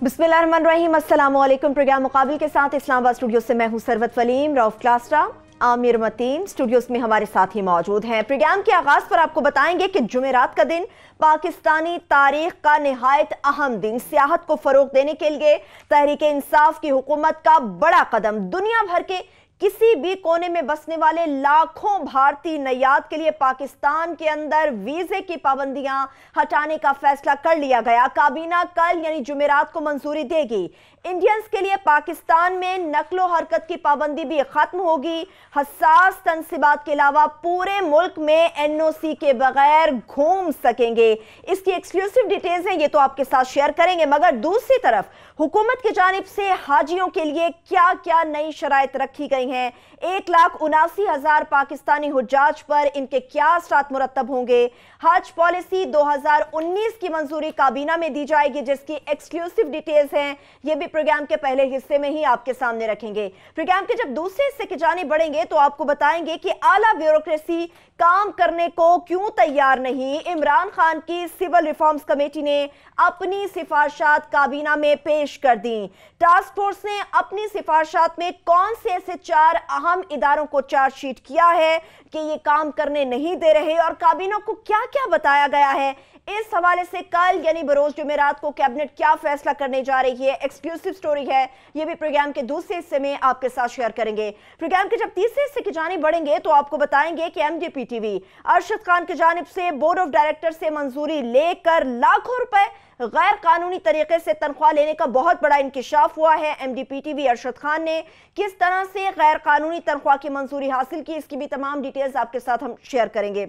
बिस्मिल्लाहिर्रहमानिर्रहीम, अस्सलाम वालेकुम। प्रोग्राम मुकाबिल के साथ इस्लामाबाद स्टूडियो से मैं हूं सरवत वलीम। रऊफ क्लास्ट्रा, आमिर मतीन स्टूडियोज में हमारे साथ ही मौजूद हैं। प्रोग्राम के आगाज पर आपको बताएंगे कि जुमेरात का दिन पाकिस्तानी तारीख का निहायत अहम दिन, सियाहत को फरोग देने के लिए तहरीक इंसाफ की हुकूमत का बड़ा कदम। दुनिया भर के किसी भी कोने में बसने वाले लाखों भारतीय नयाद के लिए पाकिस्तान के अंदर वीजे की पाबंदियां हटाने का फैसला कर लिया गया। काबीना कल यानी जुमेरात को मंजूरी देगी। इंडियंस के लिए पाकिस्तान में नकलो हरकत की पाबंदी भी खत्म होगी। हसास तनसीबात के अलावा पूरे मुल्क में एनओसी के बगैर घूम सकेंगे। इसकी एक्सक्लूसिव डिटेल्स हैं, ये तो आपके साथ शेयर करेंगे। मगर दूसरी तरफ हुकूमत की जानिब से हाजियों के लिए क्या क्या नई शराइत रखी गई हैं, 1,79,000 पाकिस्तानी हुज्जाज पर इनके क्या असरात मुरत्तब होंगे। हज पॉलिसी 2019 की मंजूरी काबीना में दी जाएगी, जिसकी एक्सक्लूसिव डिटेल्स हैं, ये भी प्रोग्राम के पहले हिस्से में ही आपके सामने रखेंगे। प्रोग्राम के जब दूसरे हिस्से की जानिब बढ़ेंगे तो आपको बताएंगे कि आला ब्यूरोक्रेसी काम करने को क्यों तैयार नहीं। इमरान खान की सिविल रिफॉर्म्स कमेटी ने अपनी सिफारिशात काबीना में पेश कर दी। टास्क फोर्स ने अपनी सिफारिशात में कौन से ऐसे 4 अहम इदारों को चार्जशीट किया है कि ये काम करने नहीं दे रहे, और काबीना को क्या क्या बताया गया है। इस हवाले से कल यानी बरोज जुमेरात को कैबिनेट क्या फैसला करने जा रही है, एक्सक्लूसिव स्टोरी है, यह भी प्रोग्राम के दूसरे हिस्से में आपके साथ शेयर करेंगे। प्रोग्राम के जब तीसरे हिस्से की जानिब बढ़ेंगे तो आपको बताएंगे कि एमडीपी टीवी अरशद खान की जानिब से बोर्ड ऑफ डायरेक्टर से मंजूरी लेकर लाखों रुपए गैर कानूनी तरीके से तनख्वाह लेने का बहुत बड़ा इंकिशाफ हुआ है। एमडीपी टीवी अरशद खान ने किस तरह से गैर कानूनी तनख्वाह की मंजूरी हासिल की, इसकी भी तमाम डिटेल्स आपके साथ हम शेयर करेंगे।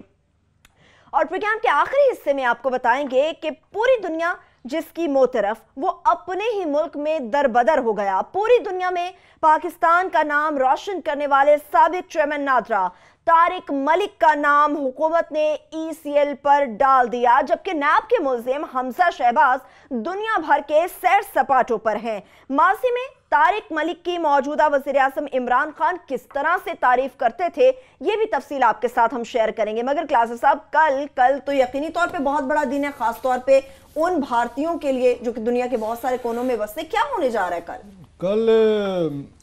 और प्रोग्राम के आखिरी हिस्से में आपको बताएंगे कि पूरी दुनिया जिसकी मोतरफ वो अपने ही मुल्क में दरबदर हो गया। पूरी दुनिया में पाकिस्तान का नाम रोशन करने वाले साबिक चेयरमैन नादरा तारिक मलिक का नाम हुकूमत ने ईसीएल पर डाल दिया, जबकि नैब के मुल्जिम हमजा शहबाज दुनिया भर के सैर सपाटों पर हैं। माजी में तारिक मलिक की मौजूदा वज़ीर आज़म इमरान खान किस तरह से तारीफ करते थे, ये भी तफसील आपके साथ हम शेयर करेंगे। मगर क्लासेस साहब, कल तो यकीनी तौर पे बहुत बड़ा दिन है, खास तौर पे उन भारतीयों के लिए जो कि दुनिया के बहुत सारे कोनों में बसते। क्या होने जा रहा है कल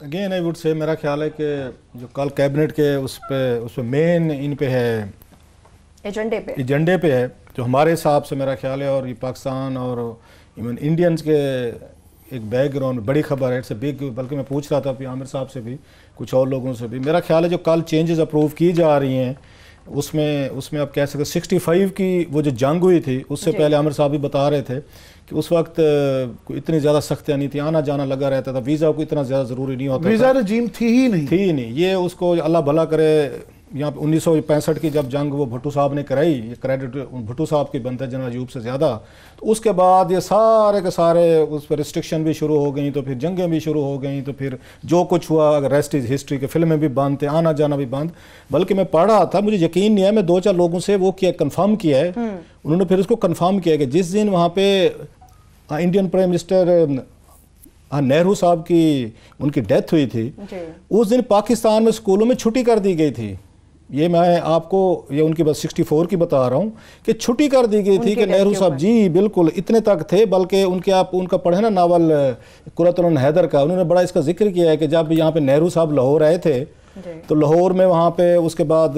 अगेन आई वुड से, मेरा ख्याल है कि जो कल कैबिनेट के उस पे मेन इन पे है, एजेंडे पे है, जो हमारे हिसाब से मेरा ख्याल है, और ये पाकिस्तान और इवन इंडियंस के एक बैकग्राउंड बड़ी खबर है, इट्स बिग। बल्कि मैं पूछ रहा था अभी आमिर साहब से भी, कुछ और लोगों से भी, मेरा ख्याल है जो कल चेंजेस अप्रूव की जा रही हैं उसमें आप कह सकते 65 की वो जो जंग हुई थी, उससे पहले आमिर साहब भी बता रहे थे कि उस वक्त कोई इतनी ज़्यादा सख्तियाँ नहीं थी, आना जाना लगा रहता था, वीज़ा को इतना ज़्यादा ज़रूरी नहीं होता, वीज़ा रजीम थी ही नहीं। ये उसको अल्लाह भला करे, यहाँ पे 1965 की जब जंग वो भुट्टो साहब ने कराई, ये क्रेडिट भुट्टो साहब की बनता है जनरल अयूब से ज़्यादा, तो उसके बाद ये सारे के सारे उस पर रिस्ट्रिक्शन भी शुरू हो गई, तो फिर जंगें भी शुरू हो गई, तो फिर जो कुछ हुआ रेस्ट इज़ हिस्ट्री के, फिल्में भी बंद थे, आना जाना भी बंद। बल्कि मैं पढ़ रहा था, मुझे यकीन नहीं है, मैं 2-4 लोगों से वो किया कन्फर्म किया है, उन्होंने फिर उसको कन्फर्म किया कि जिस दिन वहाँ पे इंडियन प्राइम मिनिस्टर नेहरू साहब की उनकी डेथ हुई थी, उस दिन पाकिस्तान में स्कूलों में छुट्टी कर दी गई थी। ये मैं आपको ये उनकी बस 64 की बता रहा हूँ कि छुट्टी कर दी गई थी कि नेहरू साहब जी बिल्कुल इतने तक थे। बल्कि उनका पढ़े ना नावल कुर्रतुल हैदर का, उन्होंने बड़ा इसका जिक्र किया है कि जब यहाँ पे नेहरू साहब लाहौर आए थे तो लाहौर में वहाँ पे उसके बाद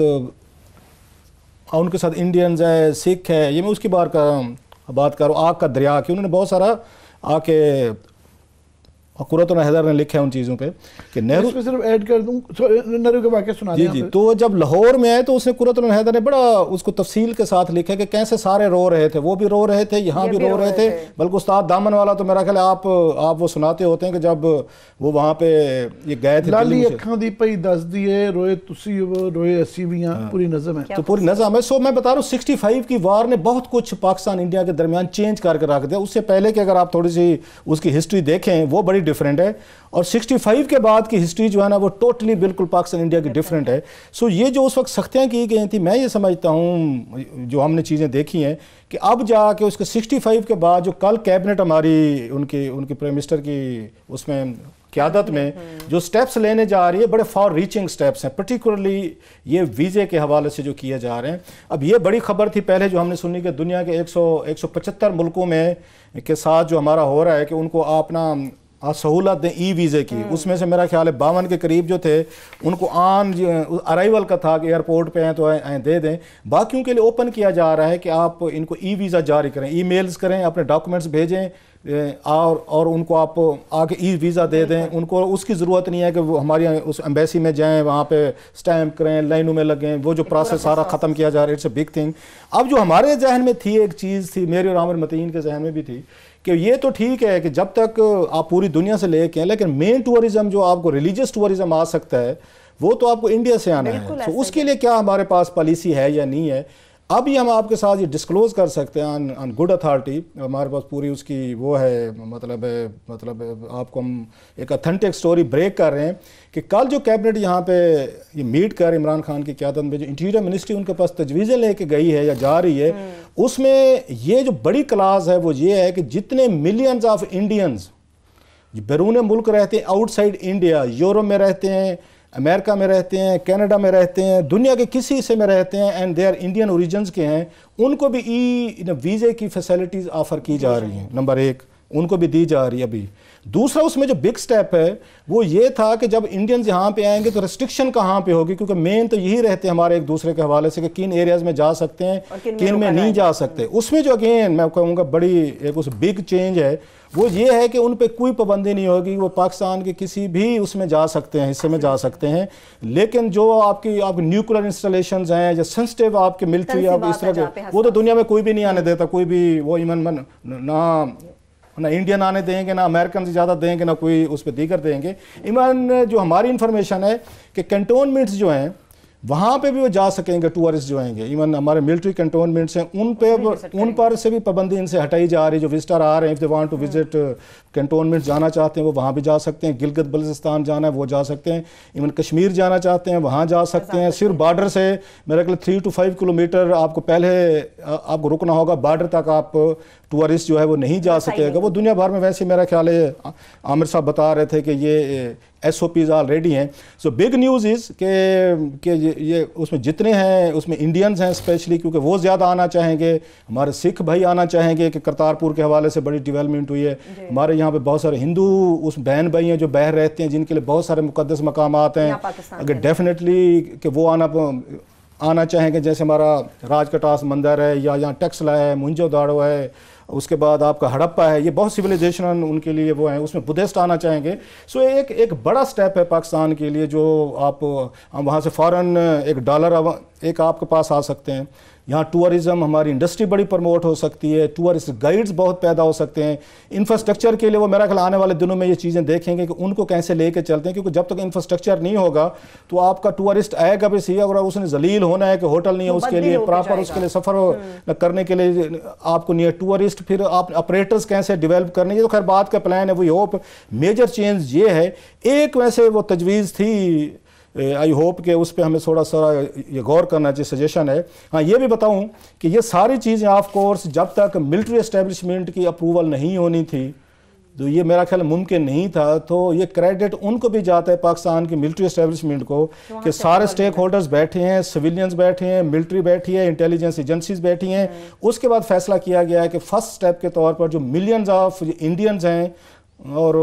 उनके साथ इंडियंस है, सिख है, ये मैं उसकी बात कर रहा हूँ, आग का दरिया की, उन्होंने बहुत सारा आके कुर्रतुल हैदर ने लिखा है उन चीज़ों पे कि नेहरू, सिर्फ ऐड कर दूं, नेहरू के वाक़या सुना जी। तो जब लाहौर में आए तो उसने कुर्रतुल हैदर ने बड़ा उसको तफसील के साथ लिखा कि कैसे सारे रो रहे थे, वो भी रो रहे थे, यहाँ भी रो रहे थे। बल्कि उस्ताद दामन वाला तो मेरा ख्याल है आप वो सुनाते होते हैं कि जब वो वहाँ पे ये गए थे, लाली अखां दी पई दस दिए रोए तुसी रोए अस्सी भी, पूरी नज़म है, तो पूरी नज़म है। सो मैं बता रहा हूँ 65 की वार ने बहुत कुछ पाकिस्तान इंडिया के दरमियान चेंज करके रख दिया। उससे पहले कि अगर आप थोड़ी सी उसकी हिस्ट्री देखें, वो बड़ी डिफरेंट है, और 65 के बाद की हिस्ट्री जो है ना वो टोटली बिल्कुल पाकिस्तान इंडिया की डिफरेंट है। सो ये जो उस वक्त सख्तियाँ की गई थी, मैं ये समझता हूँ जो हमने चीज़ें देखी हैं कि अब जाके उसके 65 के बाद जो कल कैबिनेट हमारी उनकी प्राइम मिनिस्टर की उसमें क़यादत में जो स्टेप्स लेने जा रही है, बड़े फार रीचिंग स्टेप्स हैं, पर्टिकुलरली ये वीज़े के हवाले से जो किए जा रहे हैं। अब ये बड़ी खबर थी पहले जो हमने सुनी कि दुनिया के 175 मुल्कों में के साथ जो हमारा हो रहा है कि उनको अपना सहूलत दें ई वीज़े की, उसमें से मेरा ख्याल है 52 के करीब जो थे उनको अराइवल का था कि एयरपोर्ट पे हैं तो दे दें। बाकियों के लिए ओपन किया जा रहा है कि आप इनको ई वीज़ा जारी करें, ईमेल्स करें, अपने डॉक्यूमेंट्स भेजें और उनको आप आके ई वीज़ा दे दें। उनको उसकी ज़रूरत नहीं है कि वो हमारी उस एम्बेसी में जाएं, वहाँ पे स्टैम्प करें, लाइनों में लगें, वो जो प्रोसेस सारा ख़त्म किया जा रहा है। It's a big thing. अब जो हमारे जहन में थी एक चीज़ थी, मेरे और आमिर मतीन के जहन में भी थी कि ये तो ठीक है कि जब तक आप पूरी दुनिया से लेके हैं, लेकिन मेन टूरिज़म जो आपको रिलीजियस टूरिज़म आ सकता है वो तो आपको इंडिया से आना है। तो उसके लिए क्या हमारे पास पॉलिसी है या नहीं है, अभी हम आपके साथ ये डिस्क्लोज़ कर सकते हैं ऑन गुड अथॉरिटी। हमारे पास पूरी उसकी वो है, मतलब आपको हम एक अथेंटिक स्टोरी ब्रेक कर रहे हैं कि कल जो कैबिनेट यहाँ पे ये मीट कर इमरान खान की क़यादत में जो इंटीरियर मिनिस्ट्री उनके पास तजवीज़ें लेके गई है या जा रही है, उसमें ये जो बड़ी क्लास है वो ये है कि जितने मिलियंस ऑफ इंडियंस बैरून मुल्क रहते हैं, आउटसाइड इंडिया, यूरोप में रहते हैं, अमेरिका में रहते हैं, कनाडा में रहते हैं, दुनिया के किसी हिस्से में रहते हैं and they are Indian origins के हैं, उनको भी वीज़े की फैसिलिटीज़ ऑफ़र की जा रही हैं। नंबर एक, उनको भी दी जा रही है अभी। दूसरा उसमें जो बिग स्टेप है वो ये था कि जब इंडियंस यहाँ पे आएंगे तो रेस्ट्रिक्शन कहाँ पे होगी, क्योंकि मेन तो यही रहते हैं हमारे एक दूसरे के हवाले से कि किन एरियाज़ में जा सकते हैं, किन में नहीं जा सकते। उसमें जो अगेन मैं कहूँगा बड़ी एक उस बिग चेंज है वो ये है कि उन पे कोई पाबंदी नहीं होगी, वो पाकिस्तान के किसी भी उसमें जा सकते हैं, हिस्से में जा सकते हैं। लेकिन जो आपकी न्यूक्लियर इंस्टॉलेशंस हैं या सेंसिटिव आपके मिलिट्री आप इस तरह के, वो तो दुनिया में कोई भी नहीं आने देता, कोई भी वो इवन ना इंडियन आने देंगे, ना अमेरिकन से ज़्यादा देंगे, ना कोई उस पर दीगर देंगे। इवन जो हमारी इंफॉर्मेशन है कि कैंटोनमेंट्स जो हैं वहाँ पे भी वो जा सकेंगे, टूरिस्ट जो आएंगे। इवन हमारे मिलिट्री कैंटोनमेंट्स हैं उन पर से भी पाबंदी इनसे हटाई जा रही है। जो विजिटर आ रहे हैं, if they want to visit cantonment जाना चाहते हैं वो वहाँ भी जा सकते हैं। गिलगित बल्तिस्तान जाना है वो जा सकते हैं। इवन कश्मीर जाना चाहते हैं वहाँ जा सकते हैं। सिर्फ बॉर्डर से मेरे ख्याल 3 to 5 किलोमीटर आपको पहले आपको रुकना होगा, बॉर्डर तक आप टूरिस्ट जो है वो नहीं जा सकेगा। वो दुनिया भर में वैसे मेरा ख्याल है, आमिर साहब बता रहे थे कि ये SOPs ऑलरेडी हैं। सो बिग न्यूज़ इज़ कि ये उसमें जितने हैं उसमें इंडियंस हैं स्पेशली, क्योंकि वो ज़्यादा आना चाहेंगे। हमारे सिख भाई आना चाहेंगे कि करतारपुर के हवाले से बड़ी डेवलपमेंट हुई है। हमारे यहाँ पे बहुत सारे हिंदू उस बहन भाई हैं जो बाहर रहते हैं, जिनके लिए बहुत सारे मुकद्दस मकामात हैं, अगर डेफिनेटली कि वो आना चाहेंगे। जैसे हमारा राजकटास मंदिर है या यहाँ टक्सला है, मुंजो दाड़ो है, उसके बाद आपका हड़प्पा है, ये बहुत सिविलाइजेशन उनके लिए वो हैं, उसमें बुद्धिस्ट आना चाहेंगे। सो एक बड़ा स्टेप है पाकिस्तान के लिए, जो हम वहाँ से फ़ौरन $1 एक आपके पास आ सकते हैं। यहाँ टूरिज़म हमारी इंडस्ट्री बड़ी प्रमोट हो सकती है, टूरिस्ट गाइड्स बहुत पैदा हो सकते हैं। इंफ्रास्ट्रक्चर के लिए वो मेरा ख्याल आने वाले दिनों में ये चीज़ें देखेंगे कि उनको कैसे लेके चलते हैं, क्योंकि जब तक इंफ्रास्ट्रक्चर नहीं होगा तो आपका टूरिस्ट आएगा भी सही, अगर उसने जलील होना है कि होटल नहीं है उसके लिए प्रॉपर, उसके लिए सफ़र करने के लिए आपको नहीं है टूरिस्ट, फिर आप ऑपरेटर्स कैसे डेवलप करने, ये तो खैर बात का प्लान है। वही होप मेजर चेंज ये है। एक वैसे वो तजवीज़ थी, आई होप कि उस पर हमें थोड़ा सा ये गौर करना चाहिए, सजेशन है। हाँ, ये भी बताऊं कि ये सारी चीज़ें ऑफ कोर्स जब तक मिलिट्री एस्टेब्लिशमेंट की अप्रूवल नहीं होनी थी तो ये मेरा ख्याल मुमकिन नहीं था। तो ये क्रेडिट उनको भी जाता है पाकिस्तान की मिलिट्री एस्टेब्लिशमेंट को कि सारे स्टेक होल्डर्स बैठे हैं, सिविलियंस बैठे हैं, मिलिट्री बैठी है, इंटेलिजेंस एजेंसीज बैठी हैं। उसके बाद फैसला किया गया है कि फर्स्ट स्टेप के तौर पर जो मिलियंस ऑफ इंडियंस हैं और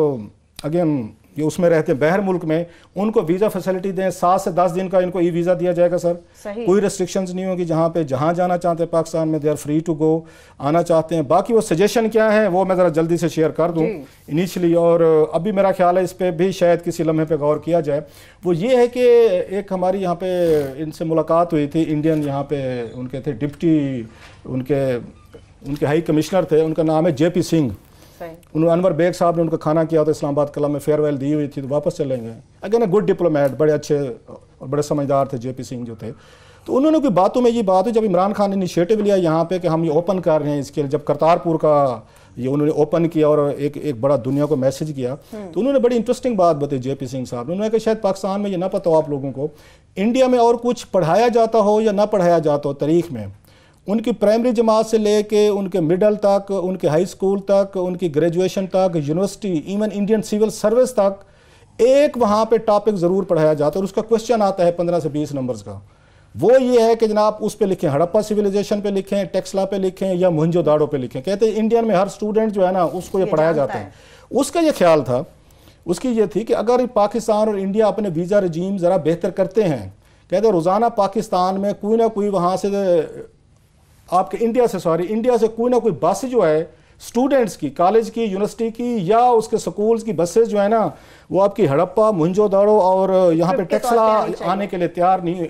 अगेन ये उसमें रहते हैं बाहर मुल्क में, उनको वीज़ा फैसिलिटी दें। 7 से 10 दिन का इनको ई वीज़ा दिया जाएगा सर, कोई रेस्ट्रिक्शंस नहीं होगी। जहाँ जाना चाहते हैं पाकिस्तान में they are free to go, आना चाहते हैं। बाकी वो सजेशन क्या है वो मैं ज़रा जल्दी से शेयर कर दूँ इनिशियली, और अभी मेरा ख्याल है इस पर भी शायद किसी लम्हे पे गौर किया जाए। वो ये है कि एक हमारी यहाँ पे इनसे मुलाकात हुई थी, इंडियन यहाँ पे उनके थे डिप्टी, उनके हाई कमिश्नर थे, उनका नाम है JP सिंह। उन्होंने अनवर बेग साहब ने उनका खाना किया था इस्लामाबाद क्लब में, फेयरवेल दी हुई थी, तो वापस चलेंगे। अगेन गुड डिप्लोमेट, बड़े अच्छे और बड़े समझदार थे JP सिंह जो थे। तो उन्होंने कोई बातों में ये बात हुई जब इमरान खान ने इनिशिएटिव लिया यहाँ पे कि हम ये ओपन कर रहे हैं इसके लिए, जब करतारपुर का ये उन्होंने ओपन किया और एक बड़ा दुनिया को मैसेज किया। तो उन्होंने बड़ी इंटरेस्टिंग बात बताई जेपी सिंह साहब ने। उन्होंने कहा शायद पाकिस्तान में ये ना पता हो आप लोगों को, इंडिया में और कुछ पढ़ाया जाता हो या ना पढ़ाया जाता हो तारीख में, उनकी प्राइमरी जमात से लेके उनके मिडल तक, उनके हाई स्कूल तक, उनकी ग्रेजुएशन तक, university, even Indian civil service तक एक वहाँ पे टॉपिक ज़रूर पढ़ाया जाता है और उसका क्वेश्चन आता है 15 से 20 नंबर्स का। वो ये है कि जनाब उस पे लिखें, हड़प्पा सिविलाइजेशन पे लिखें, टेक्सला पे लिखें या मोहनजोदाड़ो पे लिखें। कहते हैं इंडियन में हर स्टूडेंट जो है ना उसको ये पढ़ाया जाता है। उसका ये ख्याल था, उसकी ये थी कि अगर पाकिस्तान और इंडिया अपने वीज़ा रजीम ज़रा बेहतर करते हैं, कहते हैं रोज़ाना पाकिस्तान में कोई ना कोई वहाँ से आपके इंडिया से कोई ना कोई बस जो है स्टूडेंट्स की, कॉलेज की, यूनिवर्सिटी की या उसके स्कूल्स की बसेस जो है ना वो आपकी हड़प्पा, मोहनजोदाड़ो और यहाँ पे टेक्सला आने के लिए तैयार नहीं,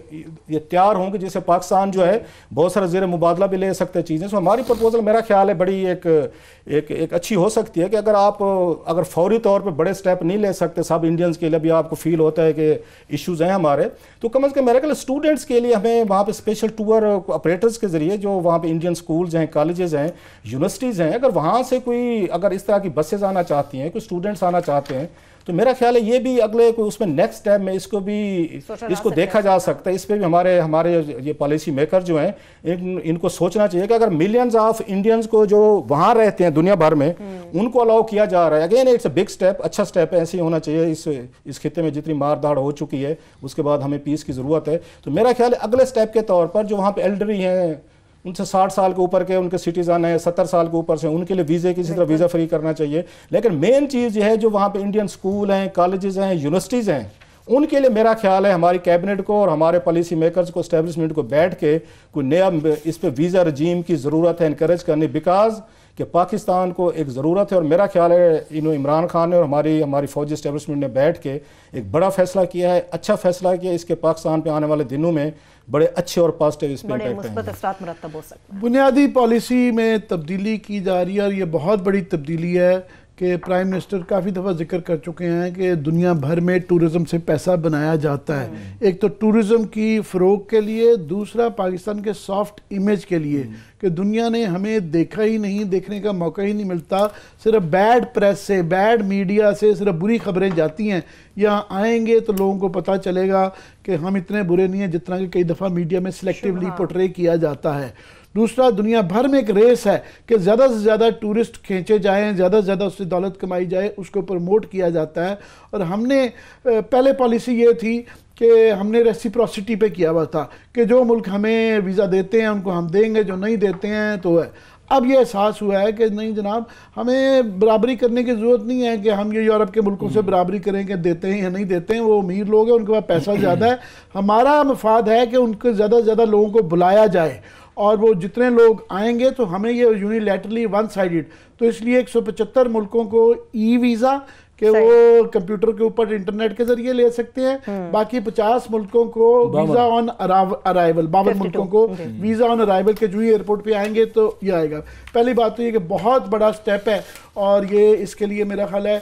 ये तैयार होंगे, जिससे पाकिस्तान जो है बहुत सारा ज़ेर मुबादला भी ले सकते चीज़ें। सो हमारी प्रपोजल मेरा ख्याल है बड़ी एक अच्छी हो सकती है कि अगर फौरी तौर पे बड़े स्टेप नहीं ले सकते सब इंडियंस के लिए भी आपको फील होता है कि इश्यूज़ हैं हमारे, तो कम अज़ कम मेरे ख्याल स्टूडेंट्स के लिए हमें वहाँ पे स्पेशल टूर ऑपरेटर्स के ज़रिए जो वहाँ पे इंडियन स्कूल्स हैं, कॉलेजेस हैं, यूनिवर्सिटीज़ हैं, अगर वहाँ से कोई अगर इस तरह की बसेज आना चाहती हैं, कोई स्टूडेंट्स आना चाहते हैं, तो मेरा ख्याल है ये भी अगले कोई उसमें नेक्स्ट स्टेप में इसको देखा जा सकता है। इस पर भी हमारे ये पॉलिसी मेकर जो हैं इनको सोचना चाहिए कि अगर मिलियंस ऑफ इंडियंस को जो वहाँ रहते हैं दुनिया भर में उनको अलाउ किया जा रहा है, again it's a big step, अच्छा स्टेप है, ऐसे ही होना चाहिए। इस खित्ते में जितनी मार धाड़ हो चुकी है उसके बाद हमें पीस की ज़रूरत है। तो मेरा ख्याल है अगले स्टेप के तौर पर जो वहाँ पे एल्डरी हैं, उनसे 60 साल के ऊपर के उनके सिटीजन हैं, 70 साल के ऊपर से, उनके लिए वीज़े किसी तरह वीज़ा फ्री करना चाहिए। लेकिन मेन चीज़ ये है जो वहाँ पे इंडियन स्कूल हैं, कॉलेजेस हैं, यूनिवर्सिटीज़ हैं, उनके लिए मेरा ख्याल है हमारी कैबिनेट को और हमारे पॉलिसी मेकर्स को, एस्टेब्लिशमेंट को बैठ के कोई नया इस पर वीज़ा रजीम की ज़रूरत है इनकरेज करनी, बिकॉज कि पाकिस्तान को एक ज़रूरत है। और मेरा ख्याल है इमरान खान ने और हमारी फौजी एस्टेब्लिशमेंट ने बैठ के एक बड़ा फैसला किया है, अच्छा फैसला किया। इसके पाकिस्तान पे आने वाले दिनों में बड़े अच्छे और पॉजिटिव इस पे मुस्बत असरात मुरत्तब हो सकते हैं। बुनियादी पॉलिसी में तब्दीली की जा रही है और ये बहुत बड़ी तब्दीली है कि प्राइम मिनिस्टर काफ़ी दफ़ा जिक्र कर चुके हैं कि दुनिया भर में टूरिज़म से पैसा बनाया जाता है। एक तो टूरिज़म की फ़रोग के लिए, दूसरा पाकिस्तान के सॉफ्ट इमेज के लिए कि दुनिया ने हमें देखा ही नहीं, देखने का मौका ही नहीं मिलता, सिर्फ बैड प्रेस से, बैड मीडिया से सिर्फ बुरी खबरें जाती हैं। यहाँ आएंगे तो लोगों को पता चलेगा कि हम इतने बुरे नहीं हैं जितना कि कई दफ़ा मीडिया में सिलेक्टिवली पोर्ट्रे किया जाता है। दूसरा, दुनिया भर में एक रेस है कि ज़्यादा से ज़्यादा टूरिस्ट खींचे जाएं, ज़्यादा से ज़्यादा उससे दौलत कमाई जाए, उसको प्रमोट किया जाता है। और हमने पहले पॉलिसी ये थी कि हमने रेसिप्रोसिटी पे किया हुआ था कि जो मुल्क हमें वीज़ा देते हैं उनको हम देंगे, जो नहीं देते हैं तो है। अब ये एहसास हुआ है कि नहीं जनाब, हमें बराबरी करने की ज़रूरत नहीं है कि हम ये यूरोप के मुल्कों से बराबरी करें कि देते हैं या नहीं देते हैं। वो अमीर लोग हैं, उनके पास पैसा ज़्यादा है। हमारा मफाद है कि उनको ज़्यादा से ज़्यादा लोगों को बुलाया जाए और वो जितने लोग आएंगे तो हमें ये यूनिलैटरली वन साइडेड, तो इसलिए 175 मुल्कों को ई वीज़ा कि वो कंप्यूटर के ऊपर इंटरनेट के जरिए ले सकते हैं, बाकी 50 मुल्कों को वीज़ा ऑन अराइवल, 52 मुल्कों को वीज़ा ऑन अराइवल के जो ही एयरपोर्ट पे आएंगे तो ये आएगा। पहली बात तो ये कि बहुत बड़ा स्टेप है और ये इसके लिए मेरा ख्याल है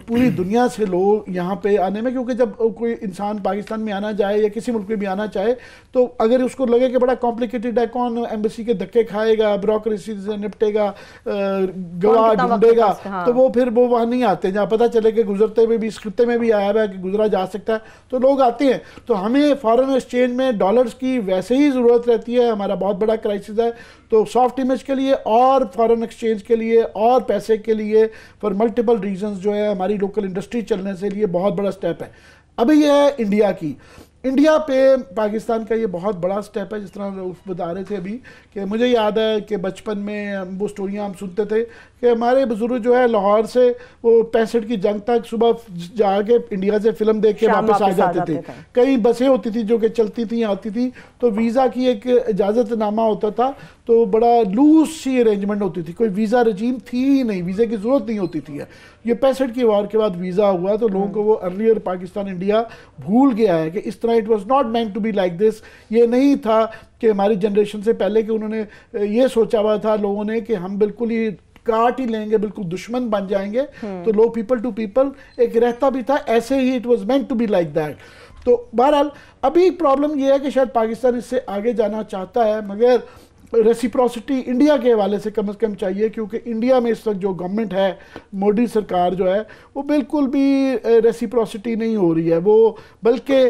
पूरी दुनिया से लोग यहाँ पे आने में, क्योंकि जब कोई इंसान पाकिस्तान में आना चाहे या किसी मुल्क में भी आना चाहे तो अगर उसको लगे कि बड़ा कॉम्प्लिकेटेड है, कौन एम्बेसी के धक्के खाएगा, ब्यूरोक्रेसी से निपटेगा, गवाह ढूंढेगा, तो वो फिर वो वहाँ नहीं आते। जहाँ पता चले कि गुजरते हुए भी इस खित्ते में भी आया हुआ है कि गुजरा जा सकता है तो लोग आते हैं। तो हमें फॉरेन एक्सचेंज में डॉलर्स की वैसे ही ज़रूरत रहती है, हमारा बहुत बड़ा क्राइसिस है। तो सॉफ्ट इमेज के लिए और फॉरेन एक्सचेंज के लिए और पैसे के लिए फॉर मल्टीपल रीजंस जो है हमारी लोकल इंडस्ट्री चलने से लिए बहुत बड़ा स्टेप है। अभी यह है इंडिया की, इंडिया पे पाकिस्तान का ये बहुत बड़ा स्टेप है। जिस तरह बता रहे थे अभी कि मुझे याद है कि बचपन में वो स्टोरियाँ हम सुनते थे कि हमारे बुजुर्ग जो है लाहौर से वो 65 की जंग तक सुबह जाके इंडिया से फिल्म देख के वापस आ जाते थे। कई बसें होती थी जो कि चलती थी, आती थी, तो वीज़ा की एक इजाज़तनामा होता था, तो बड़ा लूज सी अरेंजमेंट होती थी, कोई वीज़ा रजीम थी ही नहीं, वीज़े की ज़रूरत नहीं होती थी। ये 65 की वार के बाद वीज़ा हुआ तो लोगों को वो अर्लियर पाकिस्तान इंडिया भूल गया है कि इस तरह it was not meant to be like this. ये नहीं था कि हमारी जनरेशन से पहले कि उन्होंने ये सोचा हुआ था लोगों ने कि हम बिल्कुल ही काट ही लेंगे, बिल्कुल दुश्मन बन जाएंगे। तो लोग पीपल टू पीपल एक रहता भी था, ऐसे ही it was meant to be like that. तो बहरहाल अभी प्रॉब्लम यह है कि शायद पाकिस्तान इससे आगे जाना चाहता है, मगर रेसिप्रोसिटी इंडिया के हवाले से कम चाहिए, क्योंकि इंडिया में इस वक्त जो गवर्नमेंट है, मोदी सरकार जो है, वो बिल्कुल भी रेसिप्रोसिटी नहीं हो रही है। वो बल्कि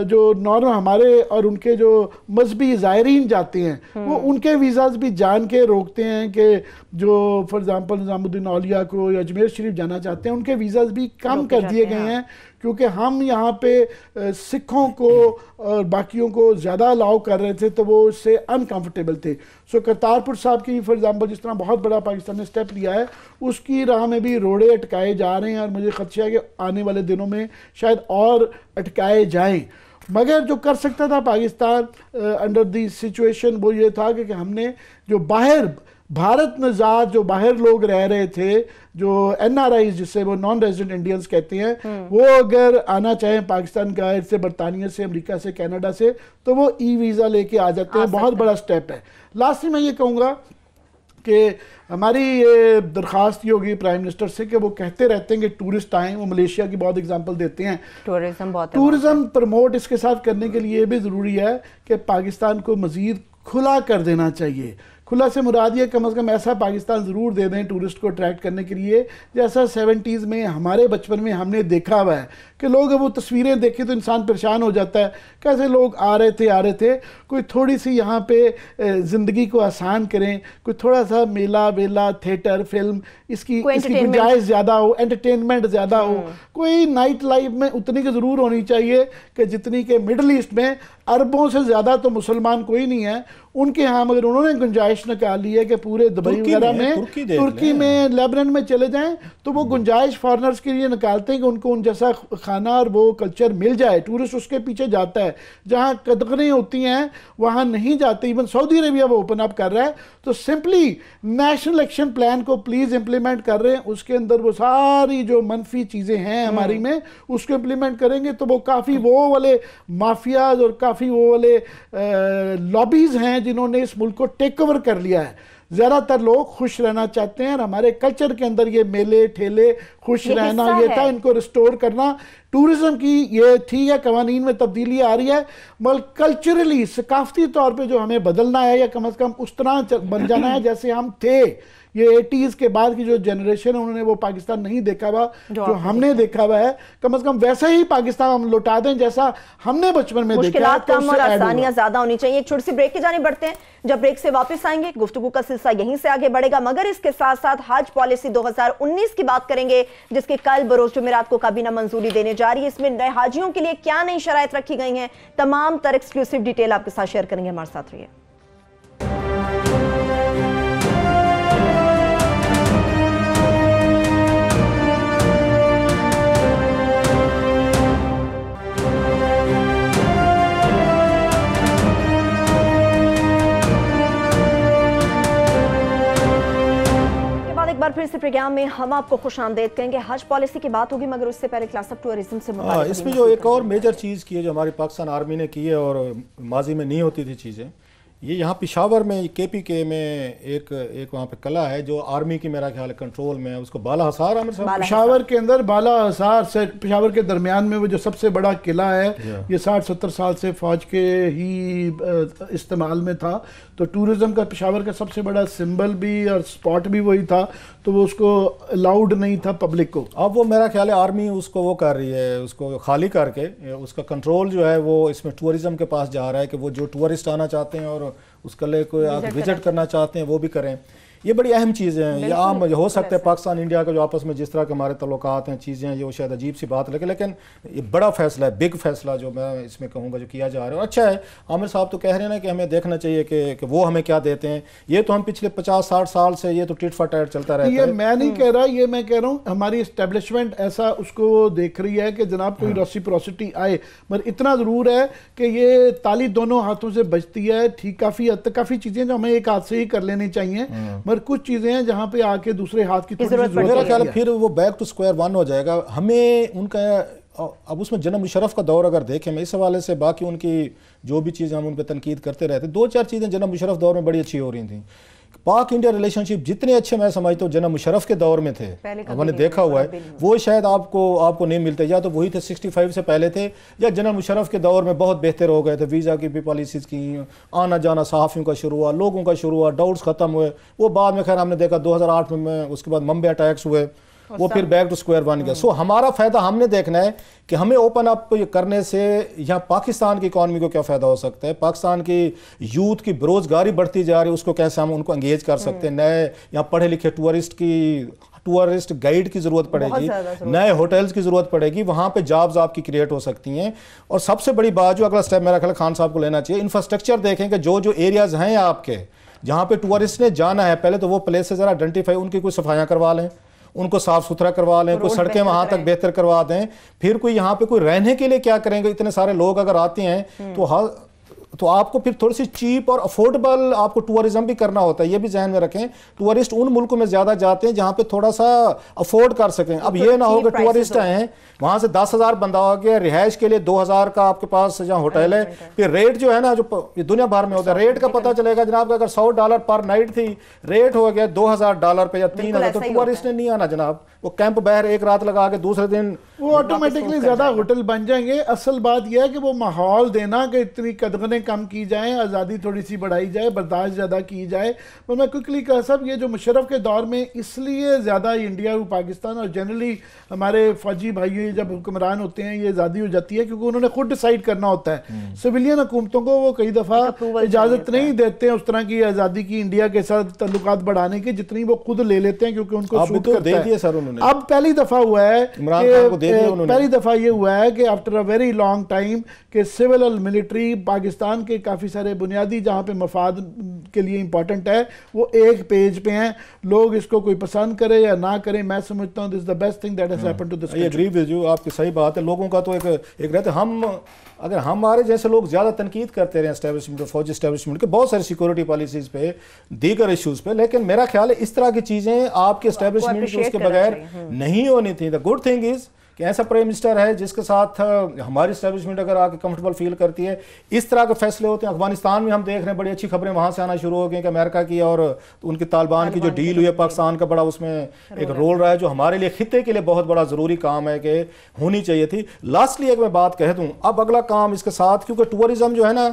जो नॉर्म हमारे और उनके जो मजहबी ज़ायरीन जाते हैं वो उनके वीज़ाज भी जान के रोकते हैं कि जो फॉर एग्ज़ाम्पल निज़ामुद्दीन औलिया को या अजमेर शरीफ जाना चाहते हैं उनके वीज़ाज भी कम कर दिए गए हैं, क्योंकि हम यहाँ पे सिखों को और बाकियों को ज़्यादा अलाउ कर रहे थे तो वो इससे अनकंफर्टेबल थे। सो करतारपुर साहब की फॉर एग्जांपल जिस तरह बहुत बड़ा पाकिस्तान ने स्टेप लिया है, उसकी राह में भी रोड़े अटकाए जा रहे हैं और मुझे खदशा है कि आने वाले दिनों में शायद और अटकाए जाएं। मगर जो कर सकता था पाकिस्तान अंडर दी सिचुएशन वो ये था कि हमने जो बाहर भारत नज़ाद जो बाहर लोग रह रहे थे, जो NRI जिससे वो नॉन रेजिडेंट इंडियंस कहते हैं, वो अगर आना चाहें पाकिस्तान का से, बरतानिया से, अमेरिका से, कनाडा से, तो वो वीज़ा लेके आ जाते हैं। बहुत बड़ा स्टेप है। लास्ट में मैं ये कहूँगा कि हमारी ये दरख्वास्त ये होगी प्राइम मिनिस्टर से कि वो कहते रहते हैं कि टूरिस्ट आएँ, वो मलेशिया की बहुत एग्जांपल देते हैं। टूरिज्म प्रमोट इसके साथ करने के लिए भी ज़रूरी है कि पाकिस्तान को मज़ीद खुला कर देना चाहिए। खुला से मुराद ये कम से कम ऐसा पाकिस्तान ज़रूर दे दें टूरिस्ट को अट्रैक्ट करने के लिए, जैसा 70s में हमारे बचपन में हमने देखा हुआ है कि लोग वो तस्वीरें देखें तो इंसान परेशान हो जाता है, कैसे लोग आ रहे थे। कोई थोड़ी सी यहाँ पे ज़िंदगी को आसान करें, कोई थोड़ा सा मेला वेला, थिएटर, फिल्म, इसकी गुंजाइश ज़्यादा हो, एंटरटेनमेंट ज़्यादा हो। कोई नाइट लाइफ में उतनी की ज़रूर होनी चाहिए कि जितनी के मिडल ईस्ट में अरबों से ज़्यादा तो मुसलमान कोई नहीं है, उनके यहाँ मगर उन्होंने गुंजाइश निकाली है कि पूरे दुबई वगैरह में, तुर्की में, लेबनान में चले जाएं, तो वो गुंजाइश फॉरनर्स के लिए निकालते हैं कि उनको उन जैसा खाना और वो कल्चर मिल जाए। टूरिस्ट उसके पीछे जाता है, जहाँ कदगरें होती हैं वहाँ नहीं जाते। इवन सऊदी अरेबिया वो ओपन अप कर रहा है। तो सिंपली नेशनल एक्शन प्लान को प्लीज़ इम्प्लीमेंट कर रहे हैं, उसके अंदर वो सारी जो मनफी चीज़ें हैं हमारी में उसको इम्प्लीमेंट करेंगे तो वो काफ़ी वो वाले माफियाज और काफ़ी वो वाले लॉबीज़ हैं जिन्होंने इस मुल्क को टेक ओवर कर लिया है। ज़्यादातर लोग खुश रहना चाहते हैं और हमारे कल्चर के अंदर ये मेले ठेले, खुश रहना, ये था, इनको रिस्टोर करना। टूरिज्म की ये ठीक है, कवानीन में तब्दीली आ रही है, मगर कल्चरली सकाफती तौर पे जो हमें बदलना है या कम से कम उस तरह बन जाना है जैसे हम थे। ये 80s के बाद की जो जनरेशन है उन्होंने वो पाकिस्तान नहीं देखा हुआ जो हमने देखा हुआ है। कम से कम वैसा ही पाकिस्तान हम लौटा दें जैसा हमने बचपन में देखा है। कम और आसानियां ज्यादा होनी चाहिए। एक छोटी सी ब्रेक की जाने बढ़ते हैं। जब ब्रेक से वापस आएंगे गुफ्तगू का सिलसिला यहीं से आगे बढ़ेगा, मगर इसके साथ साथ हज पॉलिसी 2019 की बात करेंगे, जिसके कल बरोज जुमेरात को काबीना मंजूरी देने जा रही है। इसमें नए हाजियों के लिए क्या नई शराइत रखी गई हैं, तमाम तर एक्सक्लूसिव डिटेल आपके साथ शेयर करेंगे। हमारे साथ रहिए। फिर से प्रोग्राम में हम आपको खुशामदीद कहेंगे। हज पॉलिसी की बात होगी, मगर उससे पहले क्लास ऑफ टूरिज्म से इसमें जो एक और मेजर चीज़ की है जो हमारी पाकिस्तान आर्मी ने की है और माजी में नहीं होती थी चीज़ें, ये यहाँ पिशावर में KPK में एक वहाँ पे कला है जो आर्मी की मेरा ख्याल है कंट्रोल में है, उसको बाला हसार आमिर साहब पिशावर के अंदर बाला हसार से पिशावर के दरमियान में वो जो सबसे बड़ा किला है, ये 60-70 साल से फौज के ही इस्तेमाल में था। तो टूरिज्म का पिशावर का सबसे बड़ा सिंबल भी और स्पॉट भी वही था, तो वो उसको अलाउड नहीं था पब्लिक को। अब वो मेरा ख्याल है आर्मी उसको वो कर रही है, उसको खाली करके उसका कंट्रोल जो है वो इसमें टूरिज्म के पास जा रहा है कि वो जो टूरिस्ट आना चाहते हैं और उसके लिए कोई विजिट करना चाहते हैं वो भी करें। ये बड़ी अहम चीज़ें हैं। ये आम हो सकता है पाकिस्तान इंडिया का जो आपस में जिस तरह के हमारे तल्लुकात हैं, चीज़ें हैं, ये शायद अजीब सी बात लगे, लेकिन ये बड़ा फैसला है, बिग फैसला जो मैं इसमें कहूँगा जो किया जा रहा है। और अच्छा है, आमिर साहब तो कह रहे हैं ना कि हमें देखना चाहिए कि वो हमें क्या देते हैं। ये तो हम पिछले 50-60 साल से ये तो टिट फॉर टैट चलता रहता है। ये मैं नहीं कह रहा, ये मैं कह रहा हूँ हमारी इस्टेब्लिशमेंट ऐसा उसको देख रही है कि जनाब कोई रेसिप्रोसिटी आए, मगर इतना ज़रूर है कि ये ताली दोनों हाथों से बजती है। ठीक, काफ़ी चीज़ें जो हमें एक हाथ से ही कर लेनी चाहिए, मगर कुछ चीज़ें हैं जहां पे आके दूसरे हाथ की मेरा ख्याल फिर वो बैक टू स्क्वायर वन हो जाएगा। हमें उनका अब उसमें जनाब मुशर्रफ का दौर अगर देखें, मैं इस हवाले से बाकी उनकी जो भी चीज़ें हम उन पर तनकीद करते रहते, 2-4 चीज़ें जनाब मुशर्रफ दौर में बड़ी अच्छी हो रही थी। पाक इंडिया रिलेशनशिप जितने अच्छे मैं समझता हूँ जनाब मुशर्रफ के दौर में थे, हमने देखा हुआ है, वो शायद आपको नहीं मिलते, या तो वही थे 65 से पहले थे, या जनरल मुशर्रफ के दौर में बहुत बेहतर हो गए थे। वीज़ा की भी पॉलिसीज़ की, आना जाना सहाफ़ियों का शुरू हुआ, लोगों का शुरू हुआ, डाउट्स ख़त्म हुए। वो बाद में खैर हमने देखा 2008 में, उसके बाद मुंबई अटैक्स हुए, वो फिर बैक टू स्क्वायर बन गया। सो हमारा फ़ायदा हमने देखना है कि हमें ओपन अप करने से यहाँ पाकिस्तान की इकॉनमी को क्या फ़ायदा हो सकता है, पाकिस्तान की यूथ की बेरोज़गारी बढ़ती जा रही है, उसको कैसे हम उनको एंगेज कर सकते हैं। नए यहाँ पढ़े लिखे टूरिस्ट गाइड की ज़रूरत पड़ेगी, नए होटल्स की ज़रूरत पड़ेगी, वहाँ पे जॉब्स आपकी क्रिएट हो सकती हैं। और सबसे बड़ी बात जो अगला स्टेप मेरा ख्याल खान साहब को लेना चाहिए, इंफ्रास्ट्रक्चर देखें कि जो एरियाज़ हैं आपके जहाँ पे टूरिस्ट ने जाना है, पहले तो वो प्लेसेस ज़रा आइडेंटिफाई, उनकी कोई सफाइयाँ करवा लें, उनको साफ सुथरा करवा लें, कोई सड़कें वहां तक बेहतर करवा दें। फिर कोई यहाँ पे कोई रहने के लिए क्या करेंगे, इतने सारे लोग अगर आते हैं तो आपको फिर थोड़ी सी चीप और अफोर्डेबल आपको टूरिज्म भी करना होता है, ये भी ध्यान में रखें। टूरिस्ट उन मुल्कों में ज्यादा जाते हैं जहाँ पे थोड़ा सा अफोर्ड कर सकें। अब ये ना हो कि टूरिस्ट आए हैं वहां से 10,000 बंदा हो गया, रिहाइश के लिए 2,000 का आपके पास जहाँ होटल है, फिर रेट जो है ना जो दुनिया भर में होता है, रेट का पता चलेगा जनाब अगर $100 पर नाइट थी, रेट हो गया $2,000 पे या 3,000, तो टूरिस्ट ने नहीं आना जनाब। वो कैंप बाहर एक रात लगा के दूसरे दिन वो ऑटोमेटिकली ज्यादा होटल बन जाएंगे। असल बात यह है कि वो माहौल देना कि इतनी कदगने कम की जाए, आज़ादी थोड़ी सी बढ़ाई जाए, बर्दाश्त ज़्यादा की जाए। पर मैं क्विकली कह सब ये जो मुशर्रफ के दौर में इसलिए ज़्यादा इंडिया और पाकिस्तान और जनरली हमारे फौजी भाई जब हुक्मरान होते हैं ये आज़ादी हो जाती है क्योंकि उन्होंने खुद डिसाइड करना होता है। सिविलियन हुकूमतों को वो कई दफ़ा इजाज़त नहीं देते हैं उस तरह की आज़ादी की इंडिया के साथ तल्लुकात बढ़ाने की जितनी वो खुद ले लेते हैं क्योंकि उनको सूट करता है। अब पहली दफ़ा हुआ है, पहली दफ़ा ये हुआ है कि after a very long time कि सिविल और मिलिट्री पाकिस्तान के काफ़ी सारे बुनियादी जहाँ पे मफाद के लिए इंपॉर्टेंट है वो एक पेज पे हैं। लोग इसको कोई पसंद करे या ना करे, मैं समझता हूँ this is the best thing that has happened to this country. I agree with you, आपकी सही बात है। लोगों का तो एक रहते हम अगर हमारे जैसे लोग ज़्यादा तनकीद करते रहे एस्टेब्लिशमेंट, फौजी एस्टेब्लिशमेंट के बहुत सारी सिक्योरिटी पॉलिसीज़ पे, दीगर इश्यूज़ पे, लेकिन मेरा ख्याल है इस तरह की चीज़ें आपके एस्टेब्लिशमेंट के उसके बगैर नहीं होनी थी। द गुड थिंग इज़ कि ऐसा प्राइम मिनिस्टर है जिसके साथ हमारी एस्टेब्लिशमेंट अगर आके कंफर्टेबल फील करती है, इस तरह के फैसले होते हैं। अफगानिस्तान में हम देख रहे हैं बड़ी अच्छी खबरें वहाँ से आना शुरू हो गई कि अमेरिका की और उनकी तालिबान की जो डील हुई है, पाकिस्तान का बड़ा उसमें एक रोल रहा है जो हमारे लिए खित्ते के लिए बहुत बड़ा ज़रूरी काम है कि होनी चाहिए थी। लास्टली एक मैं बात कह दूँ, अब अगला काम इसके साथ, क्योंकि टूरिज्म जो है ना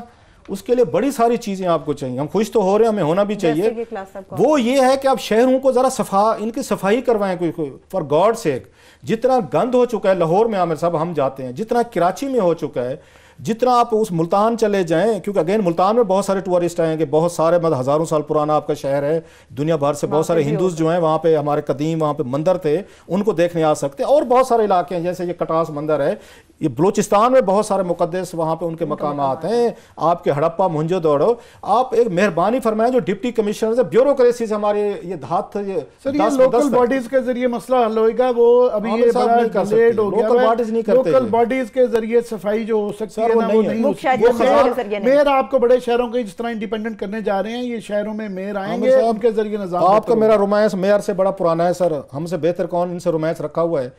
उसके लिए बड़ी सारी चीज़ें आपको चाहिए। हम खुश तो हो रहे हैं, हमें होना भी चाहिए। वो ये है कि आप शहरों को ज़रा इनकी सफाई करवाएं कोई फॉर गॉड सेक। जितना गंद हो चुका है लाहौर में, आमिर साहब हम जाते हैं, जितना कराची में हो चुका है, जितना आप उस मुल्तान चले जाएं, क्योंकि अगेन मुल्तान में बहुत सारे टूरिस्ट आएंगे, बहुत सारे मतलब हज़ारों साल पुराना आपका शहर है, दुनिया भर से बहुत सारे हिंदूज जो हैं वहाँ पे हमारे कदीम वहाँ पे मंदिर थे उनको देखने आ सकते हैं। और बहुत सारे इलाके हैं जैसे ये कटास मंदिर है, ये बलूचिस्तान में बहुत सारे मुकद्दस वहाँ पे उनके मकामात हैं, आपके हड़प्पा मोहनजोदड़ो। आप एक मेहरबानी फरमाएं जो डिप्टी कमिश्नर से ब्यूरोक्रेसी से हमारे ये धात सर ये लोकल बॉडीज के जरिए मसला हल होएगा। वो अभी ये बड़ा डिलेड हो गया, लोकल बॉडीज नहीं करते, लोकल बॉडीज के जरिए सफाई जो हो सकती है ना वो नहीं। मेयर आपको बड़े शहरों के जिस तरह इंडिपेंडेंट करने जा रहे हैं, ये शहरों में मेयर आएंगे, उनके जरिए निजाम। आपका मेरा रोमांस मेयर से बड़ा पुराना है सर, हमसे बेहतर कौन इनसे रोमांस रखा हुआ है।